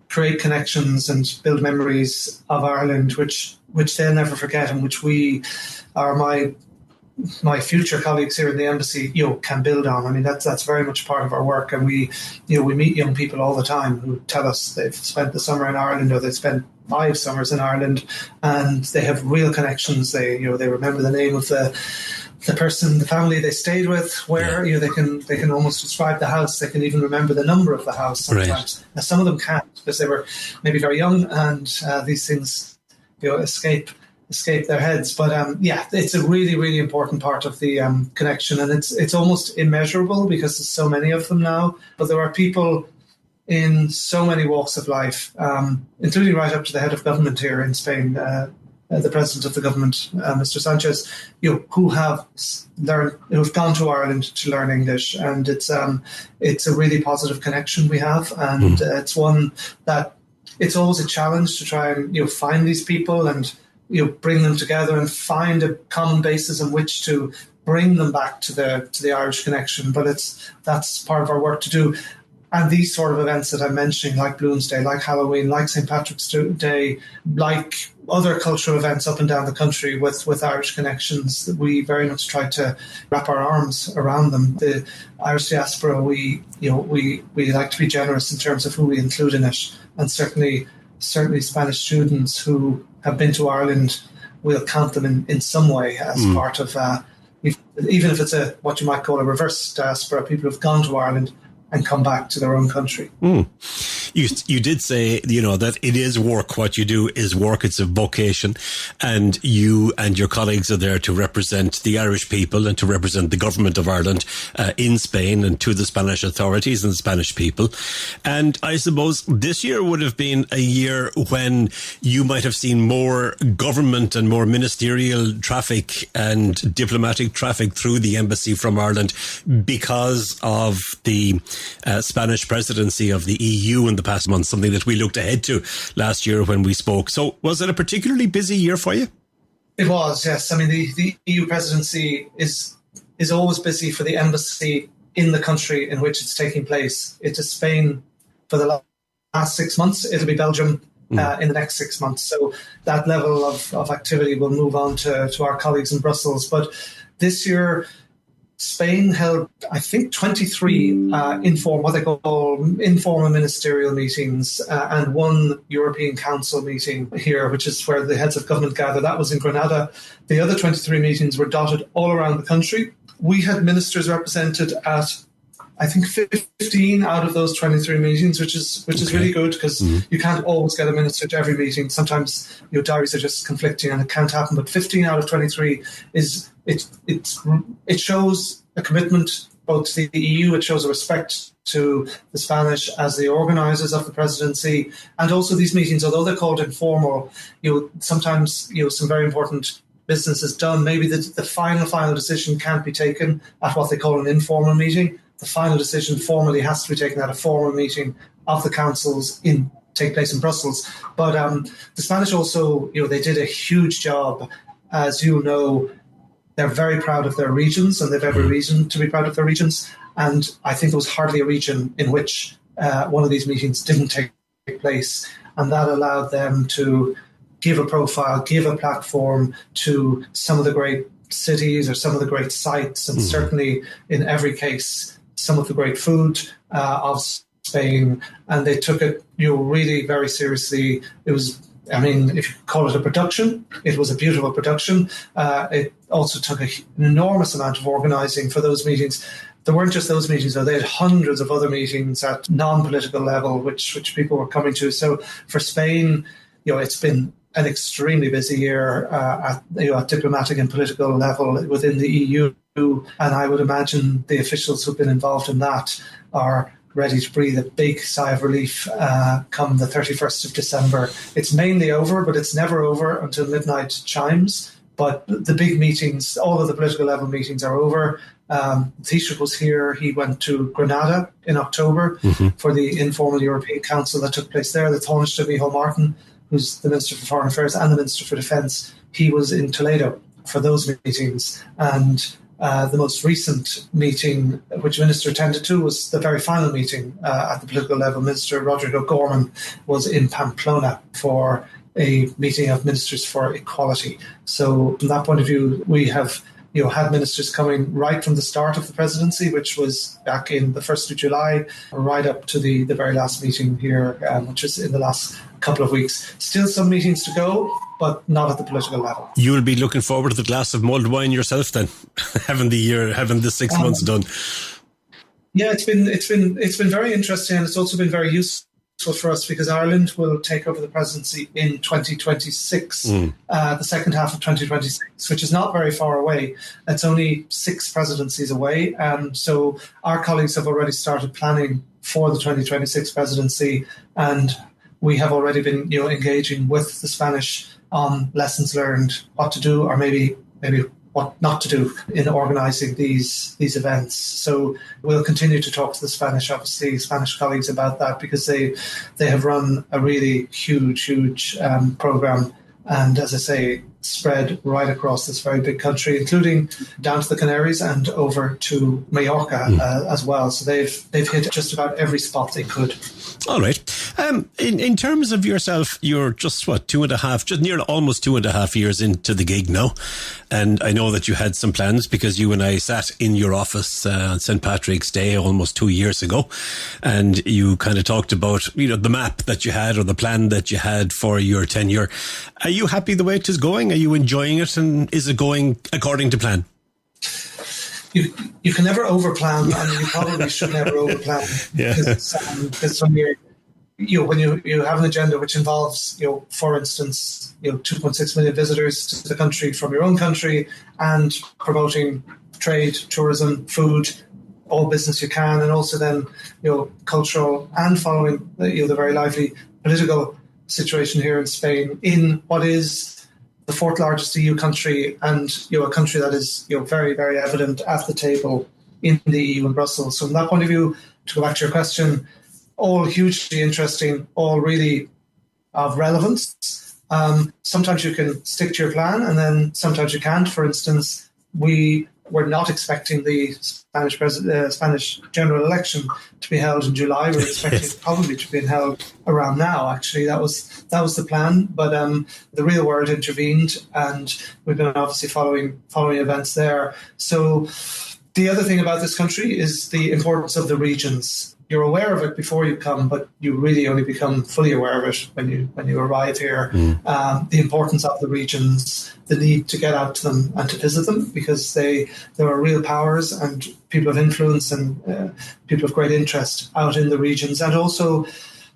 create connections and build memories of Ireland, which they'll never forget, and which we are my future colleagues here in the embassy, can build on. That's very much part of our work, and we meet young people all the time who tell us they've spent the summer in Ireland, or they've spent 5 summers in Ireland, and they have real connections. They remember the name of the person, the family they stayed with, where they can almost describe the house. They can even remember the number of the house sometimes. Right. Now, some of them can't, because they were maybe very young, and these things escape their heads. But it's a really, really important part of the connection, and it's almost immeasurable because there's so many of them now. But there are people in so many walks of life, including right up to the head of government here in Spain, the president of the government, Mr. Sanchez, who have gone to Ireland to learn English, and it's a really positive connection we have, and it's one that it's always a challenge to try and find these people and bring them together and find a common basis on which to bring them back to the Irish connection. But that's part of our work to do. And these sort of events that I'm mentioning, like Bloomsday, like Halloween, like St. Patrick's Day, like other cultural events up and down the country with Irish connections, that we very much try to wrap our arms around them. The Irish diaspora, we like to be generous in terms of who we include in it, and certainly Spanish students who have been to Ireland, we'll count them in some way as part of, even if it's what you might call a reverse diaspora, people who've gone to Ireland and come back to their own country. You did say, that it is work. What you do is work. It's a vocation. And you and your colleagues are there to represent the Irish people and to represent the government of Ireland in Spain, and to the Spanish authorities and the Spanish people. And I suppose this year would have been a year when you might have seen more government and more ministerial traffic and diplomatic traffic through the embassy from Ireland because of the Spanish presidency of the EU in the past month, something that we looked ahead to last year when we spoke. So was it a particularly busy year for you? It was, yes. I mean, the EU presidency is always busy for the embassy in the country in which it's taking place. It is Spain for the last 6 months. It'll be Belgium in the next 6 months. So that level of activity will move on to our colleagues in Brussels. But this year, Spain held, I think, 23 what they call informal ministerial meetings and one European Council meeting here, which is where the heads of government gather. That was in Granada. The other 23 meetings were dotted all around the country. We had ministers represented at, I think, 15 out of those 23 meetings, which is really good, because you can't always get a minister to every meeting. Sometimes your diaries are just conflicting and it can't happen. But 15 out of 23 it shows a commitment both to the EU. It shows a respect to the Spanish as the organisers of the presidency, and also these meetings, although they're called informal, sometimes some very important business is done. Maybe the final decision can't be taken at what they call an informal meeting. The final decision formally has to be taken at a formal meeting of the councils take place in Brussels. But the Spanish also, they did a huge job. As you know, they're very proud of their regions, and they've every reason to be proud of their regions. And I think there was hardly a region in which one of these meetings didn't take place. And that allowed them to give a profile, give a platform to some of the great cities or some of the great sites, and certainly in every case, some of the great food of Spain. And they took it really very seriously. It was, if you call it a production, it was a beautiful production. It also took an enormous amount of organising for those meetings. There weren't just those meetings, though. They had hundreds of other meetings at non-political level, which people were coming to. So for Spain, it's been an extremely busy year at diplomatic and political level within the EU. And I would imagine the officials who've been involved in that are ready to breathe a big sigh of relief come the 31st of December. It's mainly over, but it's never over until midnight chimes. But the big meetings, all of the political level meetings are over. Taoiseach was here. He went to Granada in October for the informal European Council that took place there. The Taoiseach Micheál Martin, who's the Minister for Foreign Affairs and the Minister for Defence, he was in Toledo for those meetings. And the most recent meeting which the Minister attended to was the very final meeting at the political level. Minister Rodrigo Gorman was in Pamplona for a meeting of Ministers for Equality. So from that point of view, we have had ministers coming right from the start of the presidency, which was back in the 1st of July, right up to the very last meeting here, which is in the last couple of weeks. Still some meetings to go, but not at the political level. You'll be looking forward to the glass of mulled wine yourself then, having the 6 months done. Yeah, it's been very interesting, and it's also been very useful for us because Ireland will take over the presidency in 2026, the second half of 2026, which is not very far away. It's only 6 presidencies away. So our colleagues have already started planning for the 2026 presidency, and we have already been engaging with the Spanish on lessons learned, what to do, or maybe what not to do in organising these events. So we'll continue to talk to the Spanish colleagues about that, because they have run a really huge programme, and as I say, spread right across this very big country, including down to the Canaries and over to Mallorca as well. So they've hit just about every spot they could. All right. In terms of yourself, you're just almost 2.5 years into the gig now. And I know that you had some plans, because you and I sat in your office on St. Patrick's Day almost 2 years ago. And you kind of talked about, the map that you had, or the plan that you had for your tenure. Are you happy the way it is going? Are you enjoying it? And is it going according to plan? You can never overplan, and you probably should never overplan. Because when you have an agenda which involves, for instance, 2.6 million visitors to the country from your own country, and promoting trade, tourism, food, all business you can, and also then cultural, and following the very lively political situation here in Spain, in what is the 4th largest EU country, and a country that is very, very evident at the table in the EU in Brussels. So from that point of view, to go back to your question, all hugely interesting, all really of relevance. Sometimes you can stick to your plan and then sometimes you can't. For instance, we were not expecting the Spanish general election to be held in July. We were expecting it probably to be held around now, actually. That was the plan. But the real world intervened and we've been obviously following events there. So the other thing about this country is the importance of the regions. You're aware of it before you come, but you really only become fully aware of it when you arrive here. The importance of the regions, the need to get out to them and to visit them, because there are real powers and people of influence and people of great interest out in the regions. And also,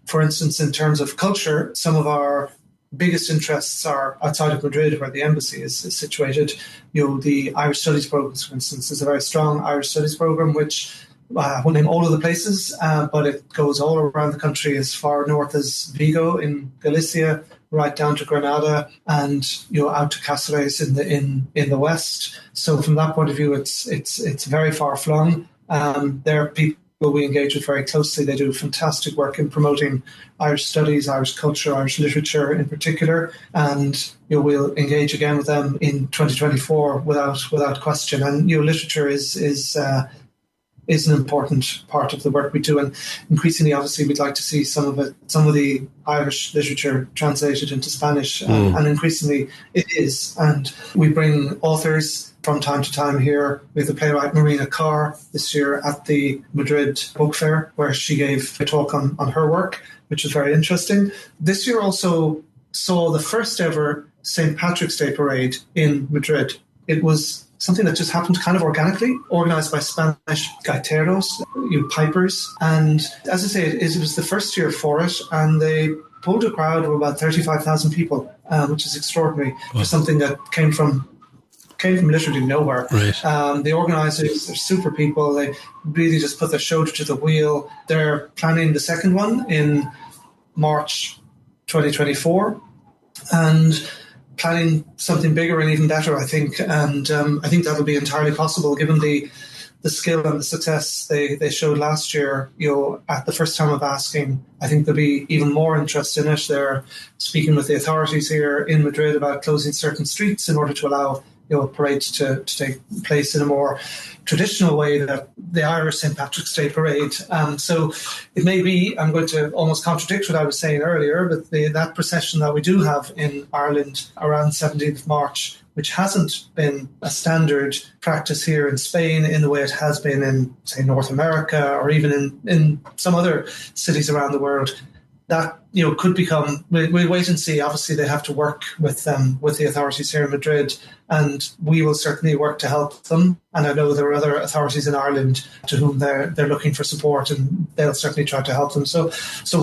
for instance, in terms of culture, some of our biggest interests are outside of Madrid, where the embassy is situated. The Irish Studies program, for instance, is a very strong Irish Studies program, which I won't name all of the places, but it goes all around the country, as far north as Vigo in Galicia, right down to Granada, and out to Cáceres in the west. So from that point of view, it's very far flung. There are people we engage with very closely. They do fantastic work in promoting Irish studies, Irish culture, Irish literature in particular, and we'll engage again with them in 2024 without question. And literature is an important part of the work we do, and increasingly, obviously, we'd like to see some of the Irish literature translated into Spanish, and increasingly it is. And we bring authors from time to time here. We have the playwright Marina Carr this year at the Madrid Book Fair, where she gave a talk on her work, which was very interesting. This year also saw the first ever St. Patrick's Day parade in Madrid. It was something that just happened kind of organically, organised by Spanish gaiteros, pipers. And as I say, it was the first year for it, and they pulled a crowd of about 35,000 people, which is extraordinary for something that came from literally nowhere. Right. The organisers are super people. They really just put their shoulder to the wheel. They're planning the second one in March 2024. And planning something bigger and even better, I think. And I think that'll be entirely possible given the skill and the success they showed last year. At the first time of asking, I think there'll be even more interest in it. They're speaking with the authorities here in Madrid about closing certain streets in order to allow parades to take place in a more traditional way, that the Irish St. Patrick's Day parade. So it may be, I'm going to almost contradict what I was saying earlier, but that procession that we do have in Ireland around 17th of March, which hasn't been a standard practice here in Spain in the way it has been in, say, North America or even in some other cities around the world, that could become. We'll wait and see. Obviously, they have to work with the authorities here in Madrid, and we will certainly work to help them. And I know there are other authorities in Ireland to whom they're looking for support, and they'll certainly try to help them. So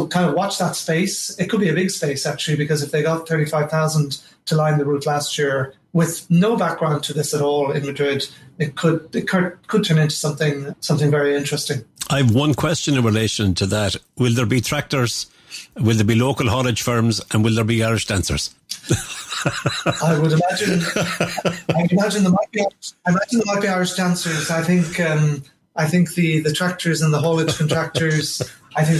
kind of watch that space. It could be a big space actually, because if they got 35,000 to line the route last year with no background to this at all in Madrid, it could turn into something very interesting. I have one question in relation to that. Will there be tractors? Will there be local haulage firms, and will there be Irish dancers? I would imagine. There might be Irish dancers. I think the tractors and the haulage contractors. I think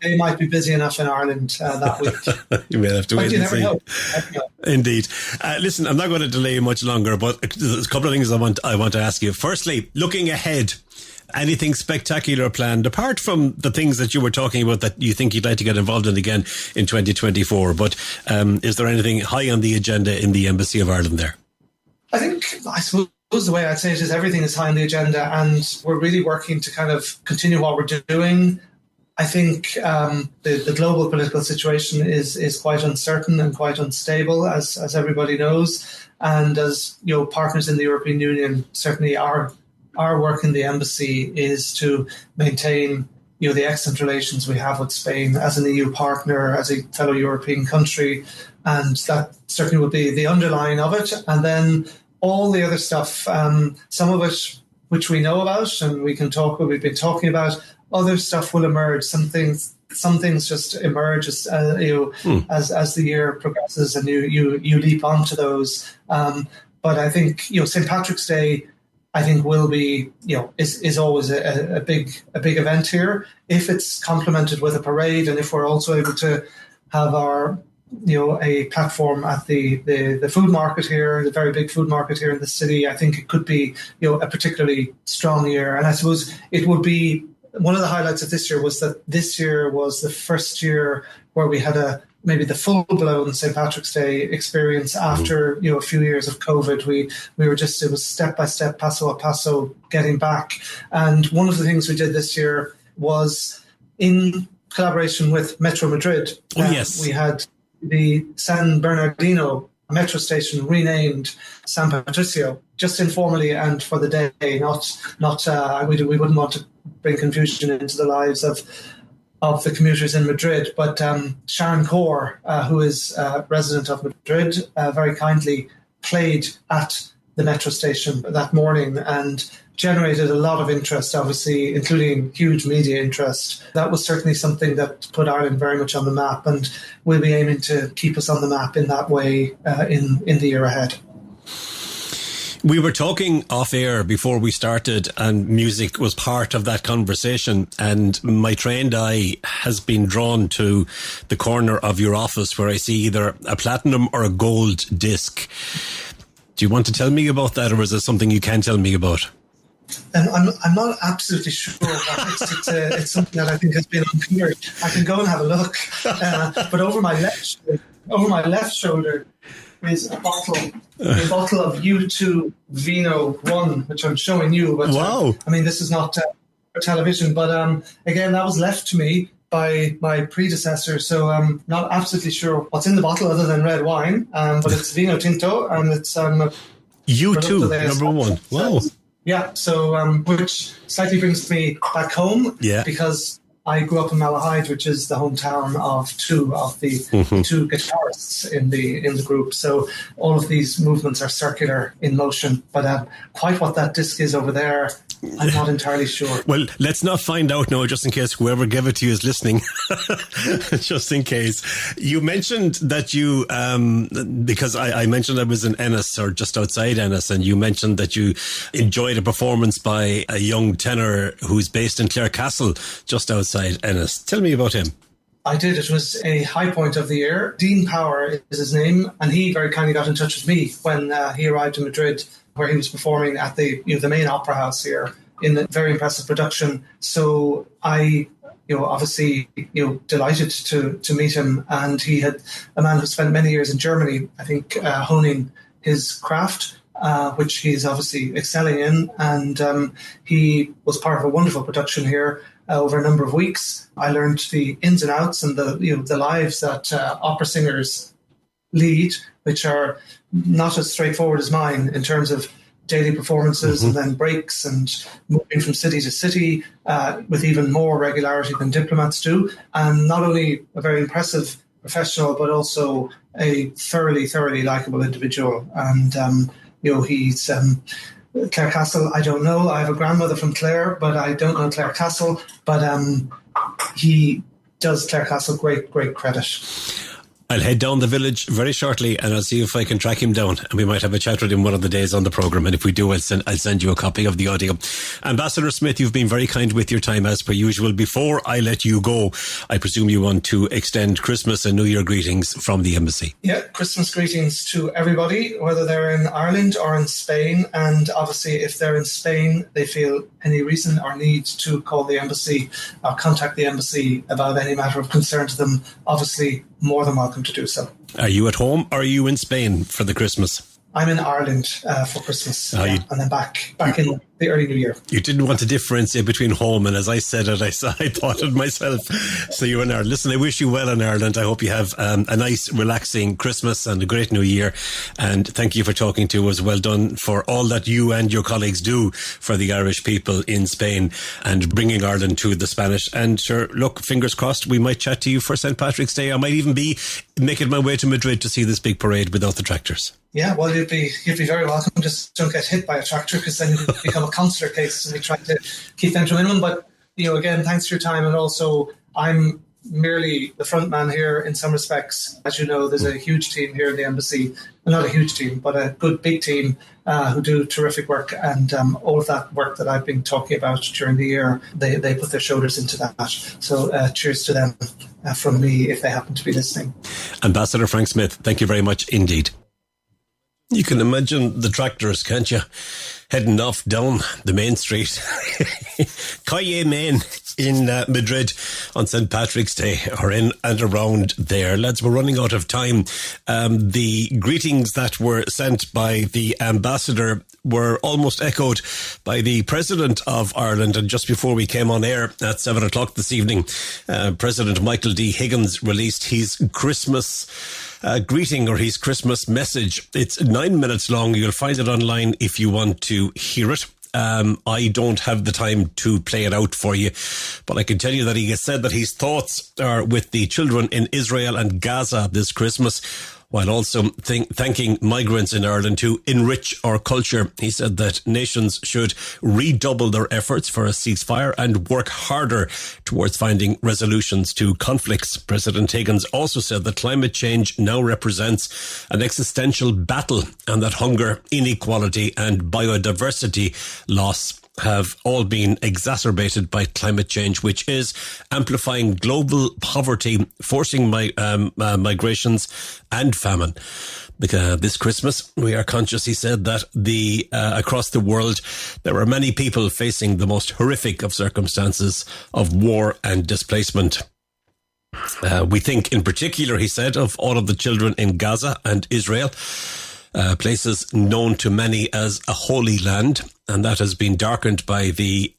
they might be busy enough in Ireland that week. You may have to wait and see. Know. Indeed. Listen, I'm not going to delay you much longer, but there's a couple of things I want to ask you. Firstly, looking ahead. Anything spectacular planned, apart from the things that you were talking about that you think you'd like to get involved in again in 2024? But is there anything high on the agenda in the Embassy of Ireland there? I suppose the way I'd say it is everything is high on the agenda, and we're really working to kind of continue what we're doing. I think the global political situation is quite uncertain and quite unstable, as everybody knows. And as partners in the European Union, certainly our work in the embassy is to maintain, the excellent relations we have with Spain as an EU partner, as a fellow European country, and that certainly would be the underlying of it. And then all the other stuff, some of it which we know about and we've been talking about, other stuff will emerge. Some things just emerge as the year progresses, and you leap onto those. But I think St. Patrick's Day, I think will be, is always a big event here. If it's complemented with a parade, and if we're also able to have our, a platform at the food market here, the very big food market here in the city, I think it could be, a particularly strong year. And I suppose it would be, one of the highlights of this year was that this year was the first year where we had maybe the full-blown St. Patrick's Day experience after, a few years of COVID. We were just, it was step by step, paso a paso, getting back. And one of the things we did this year was in collaboration with Metro Madrid. Yes. We had the San Bernardino metro station renamed San Patricio, just informally and for the day. We wouldn't want to bring confusion into the lives of the commuters in Madrid. But Sharon Kaur, who is a resident of Madrid, very kindly played at the metro station that morning and generated a lot of interest, obviously, including huge media interest. That was certainly something that put Ireland very much on the map, and we'll be aiming to keep us on the map in that way in the year ahead. We were talking off air before we started, and music was part of that conversation. And my trained eye has been drawn to the corner of your office where I see either a platinum or a gold disc. Do you want to tell me about that, or is it something you can tell me about? And I'm not absolutely sure what it's something that I think has been uncovered. I can go and have a look. But over my left shoulder is a bottle of U2 Vino 1, which I'm showing you. But, wow. This is not for television. But again, that was left to me by my predecessor. So I'm not absolutely sure what's in the bottle other than red wine. But it's Vino Tinto, and it's U2, number one. Wow. Yeah, so which slightly brings me back home, because I grew up in Malahide, which is the hometown of two of the two guitarists in the group. So all of these movements are circular in motion. But quite what that disc is over there, I'm not entirely sure. Well, let's not find out now, just in case whoever gave it to you is listening. Just in case. You mentioned that you, because I mentioned I was in Ennis, or just outside Ennis, and you mentioned that you enjoyed a performance by a young tenor who's based in Clarecastle, just outside Ennis. Tell me about him. I did. It was a high point of the year. Dean Power is his name, and he very kindly got in touch with me when he arrived in Madrid, where he was performing at the main opera house here in a very impressive production. So I, obviously, delighted to meet him. And he had a man who spent many years in Germany, I think, honing his craft, which he's obviously excelling in. And he was part of a wonderful production here over a number of weeks. I learned the ins and outs and the lives that opera singers lead, which are not as straightforward as mine in terms of daily performances and then breaks and moving from city to city with even more regularity than diplomats do. And not only a very impressive professional, but also a thoroughly likable individual. And, he's Clarecastle, I don't know. I have a grandmother from Clare, but I don't know Clarecastle. But he does Clarecastle great credit. I'll head down the village very shortly, and I'll see if I can track him down, and we might have a chat with him one of the days on the programme. And if we do, I'll send you a copy of the audio. Ambassador Smith, you've been very kind with your time as per usual. Before I let you go, I presume you want to extend Christmas and New Year greetings from the embassy. Yeah, Christmas greetings to everybody, whether they're in Ireland or in Spain. And obviously, if they're in Spain, they feel any reason or need to call the embassy or contact the embassy about any matter of concern to them, obviously more than welcome to do so. Are you at home or are you in Spain for the Christmas? I'm in Ireland for Christmas, and then back in the early New Year. You didn't want to differentiate between home, and as I said it, I thought it myself. So you're in Ireland. Listen, I wish you well in Ireland. I hope you have a nice, relaxing Christmas and a great New Year. And thank you for talking to us. Well done for all that you and your colleagues do for the Irish people in Spain and bringing Ireland to the Spanish. And sure, look, fingers crossed, we might chat to you for St. Patrick's Day. I might even be making my way to Madrid to see this big parade without the tractors. Yeah, well, you'd be very welcome. Just don't get hit by a tractor, because then you become a consular case, and we try to keep them to a minimum. But, again, thanks for your time. And also, I'm merely the front man here in some respects. As you know, there's a huge team here in the embassy. Well, not a huge team, but a good big team who do terrific work. And all of that work that I've been talking about during the year, they put their shoulders into that. So cheers to them from me if they happen to be listening. Ambassador Frank Smith, thank you very much indeed. You can imagine the tractors, can't you? Heading off down the main street. Calle Main in Madrid on St. Patrick's Day, or in and around there. Lads, we're running out of time. The greetings that were sent by the ambassador were almost echoed by the President of Ireland. And just before we came on air at 7 o'clock this evening, President Michael D. Higgins released his Christmas greeting, or his Christmas message. It's 9 minutes long. You'll find it online if you want to hear it. I don't have the time to play it out for you, but I can tell you that he has said that his thoughts are with the children in Israel and Gaza this Christmas, while also thanking migrants in Ireland who enrich our culture. He said that nations should redouble their efforts for a ceasefire and work harder towards finding resolutions to conflicts. President Higgins also said that climate change now represents an existential battle, and that hunger, inequality and biodiversity loss have all been exacerbated by climate change, which is amplifying global poverty, forcing migrations and famine. This Christmas, we are conscious, he said, that across the world there are many people facing the most horrific of circumstances of war and displacement. We think in particular, he said, of all of the children in Gaza and Israel, places known to many as a holy land, and that has been darkened by the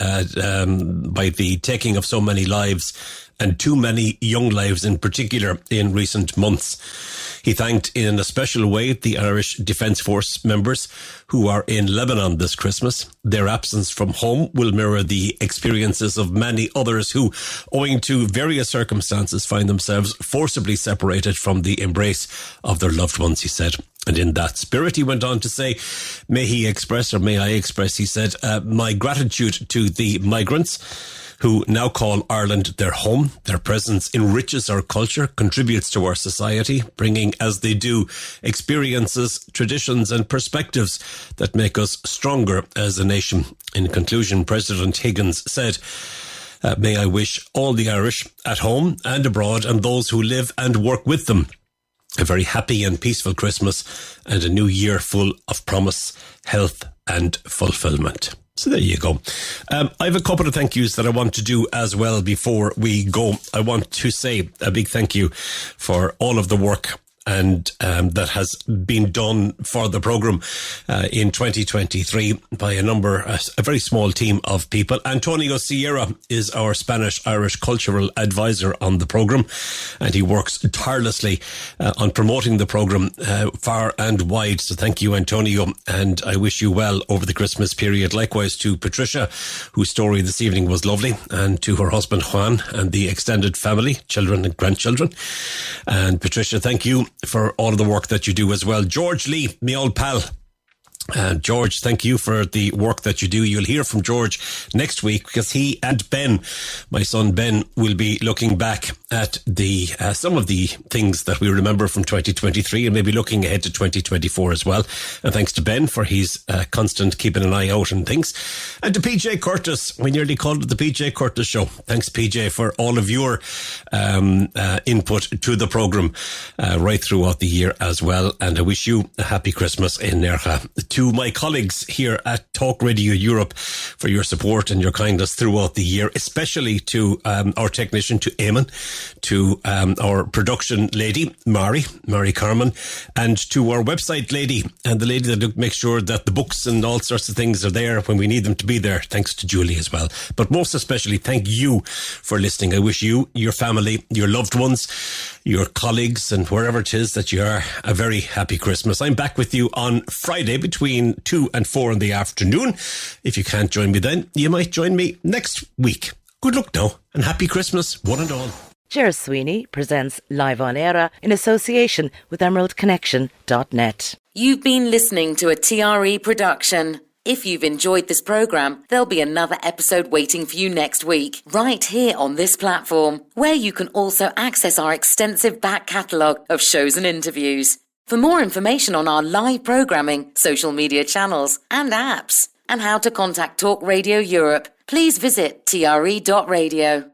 taking of so many lives, and too many young lives in particular in recent months. He thanked in a special way the Irish Defence Force members who are in Lebanon this Christmas. Their absence from home will mirror the experiences of many others who, owing to various circumstances, find themselves forcibly separated from the embrace of their loved ones, he said. And in that spirit, he went on to say, may I express, he said, my gratitude to the migrants who now call Ireland their home. Their presence enriches our culture, contributes to our society, bringing, as they do, experiences, traditions and perspectives that make us stronger as a nation. In conclusion, President Higgins said, may I wish all the Irish at home and abroad, and those who live and work with them, a very happy and peaceful Christmas and a new year full of promise, health and fulfilment. So there you go. I have a couple of thank yous that I want to do as well before we go. I want to say a big thank you for all of the work and that has been done for the programme in 2023 by a very small team of people. Antonio Sierra is our Spanish-Irish cultural advisor on the programme, and he works tirelessly on promoting the programme far and wide. So thank you, Antonio, and I wish you well over the Christmas period. Likewise to Patricia, whose story this evening was lovely, and to her husband Juan and the extended family, children and grandchildren. And Patricia, thank you for all of the work that you do as well. George Lee, my old pal. George, thank you for the work that you do. You'll hear from George next week because he and Ben, my son Ben, will be looking back at some of the things that we remember from 2023 and maybe looking ahead to 2024 as well. And thanks to Ben for his constant keeping an eye out on things. And to PJ Curtis, we nearly called it the PJ Curtis Show. Thanks, PJ, for all of your input to the programme right throughout the year as well. And I wish you a happy Christmas in Nerja. To my colleagues here at Talk Radio Europe for your support and your kindness throughout the year, especially to our technician, to Eamon, to our production lady, Mari Carmen, and to our website lady, and the lady that makes sure that the books and all sorts of things are there when we need them to be there. Thanks to Julie as well. But most especially, thank you for listening. I wish you, your family, your loved ones, your colleagues, and wherever it is that you are, a very happy Christmas. I'm back with you on Friday between 2 and 4 in the afternoon. If you can't join me then, you might join me next week. Good luck now, and happy Christmas, one and all. Ger Sweeney presents Live on Eire in association with EmeraldConnection.net. You've been listening to a TRE production. If you've enjoyed this programme, there'll be another episode waiting for you next week, right here on this platform, where you can also access our extensive back catalogue of shows and interviews. For more information on our live programming, social media channels and apps, and how to contact Talk Radio Europe, please visit TRE.radio.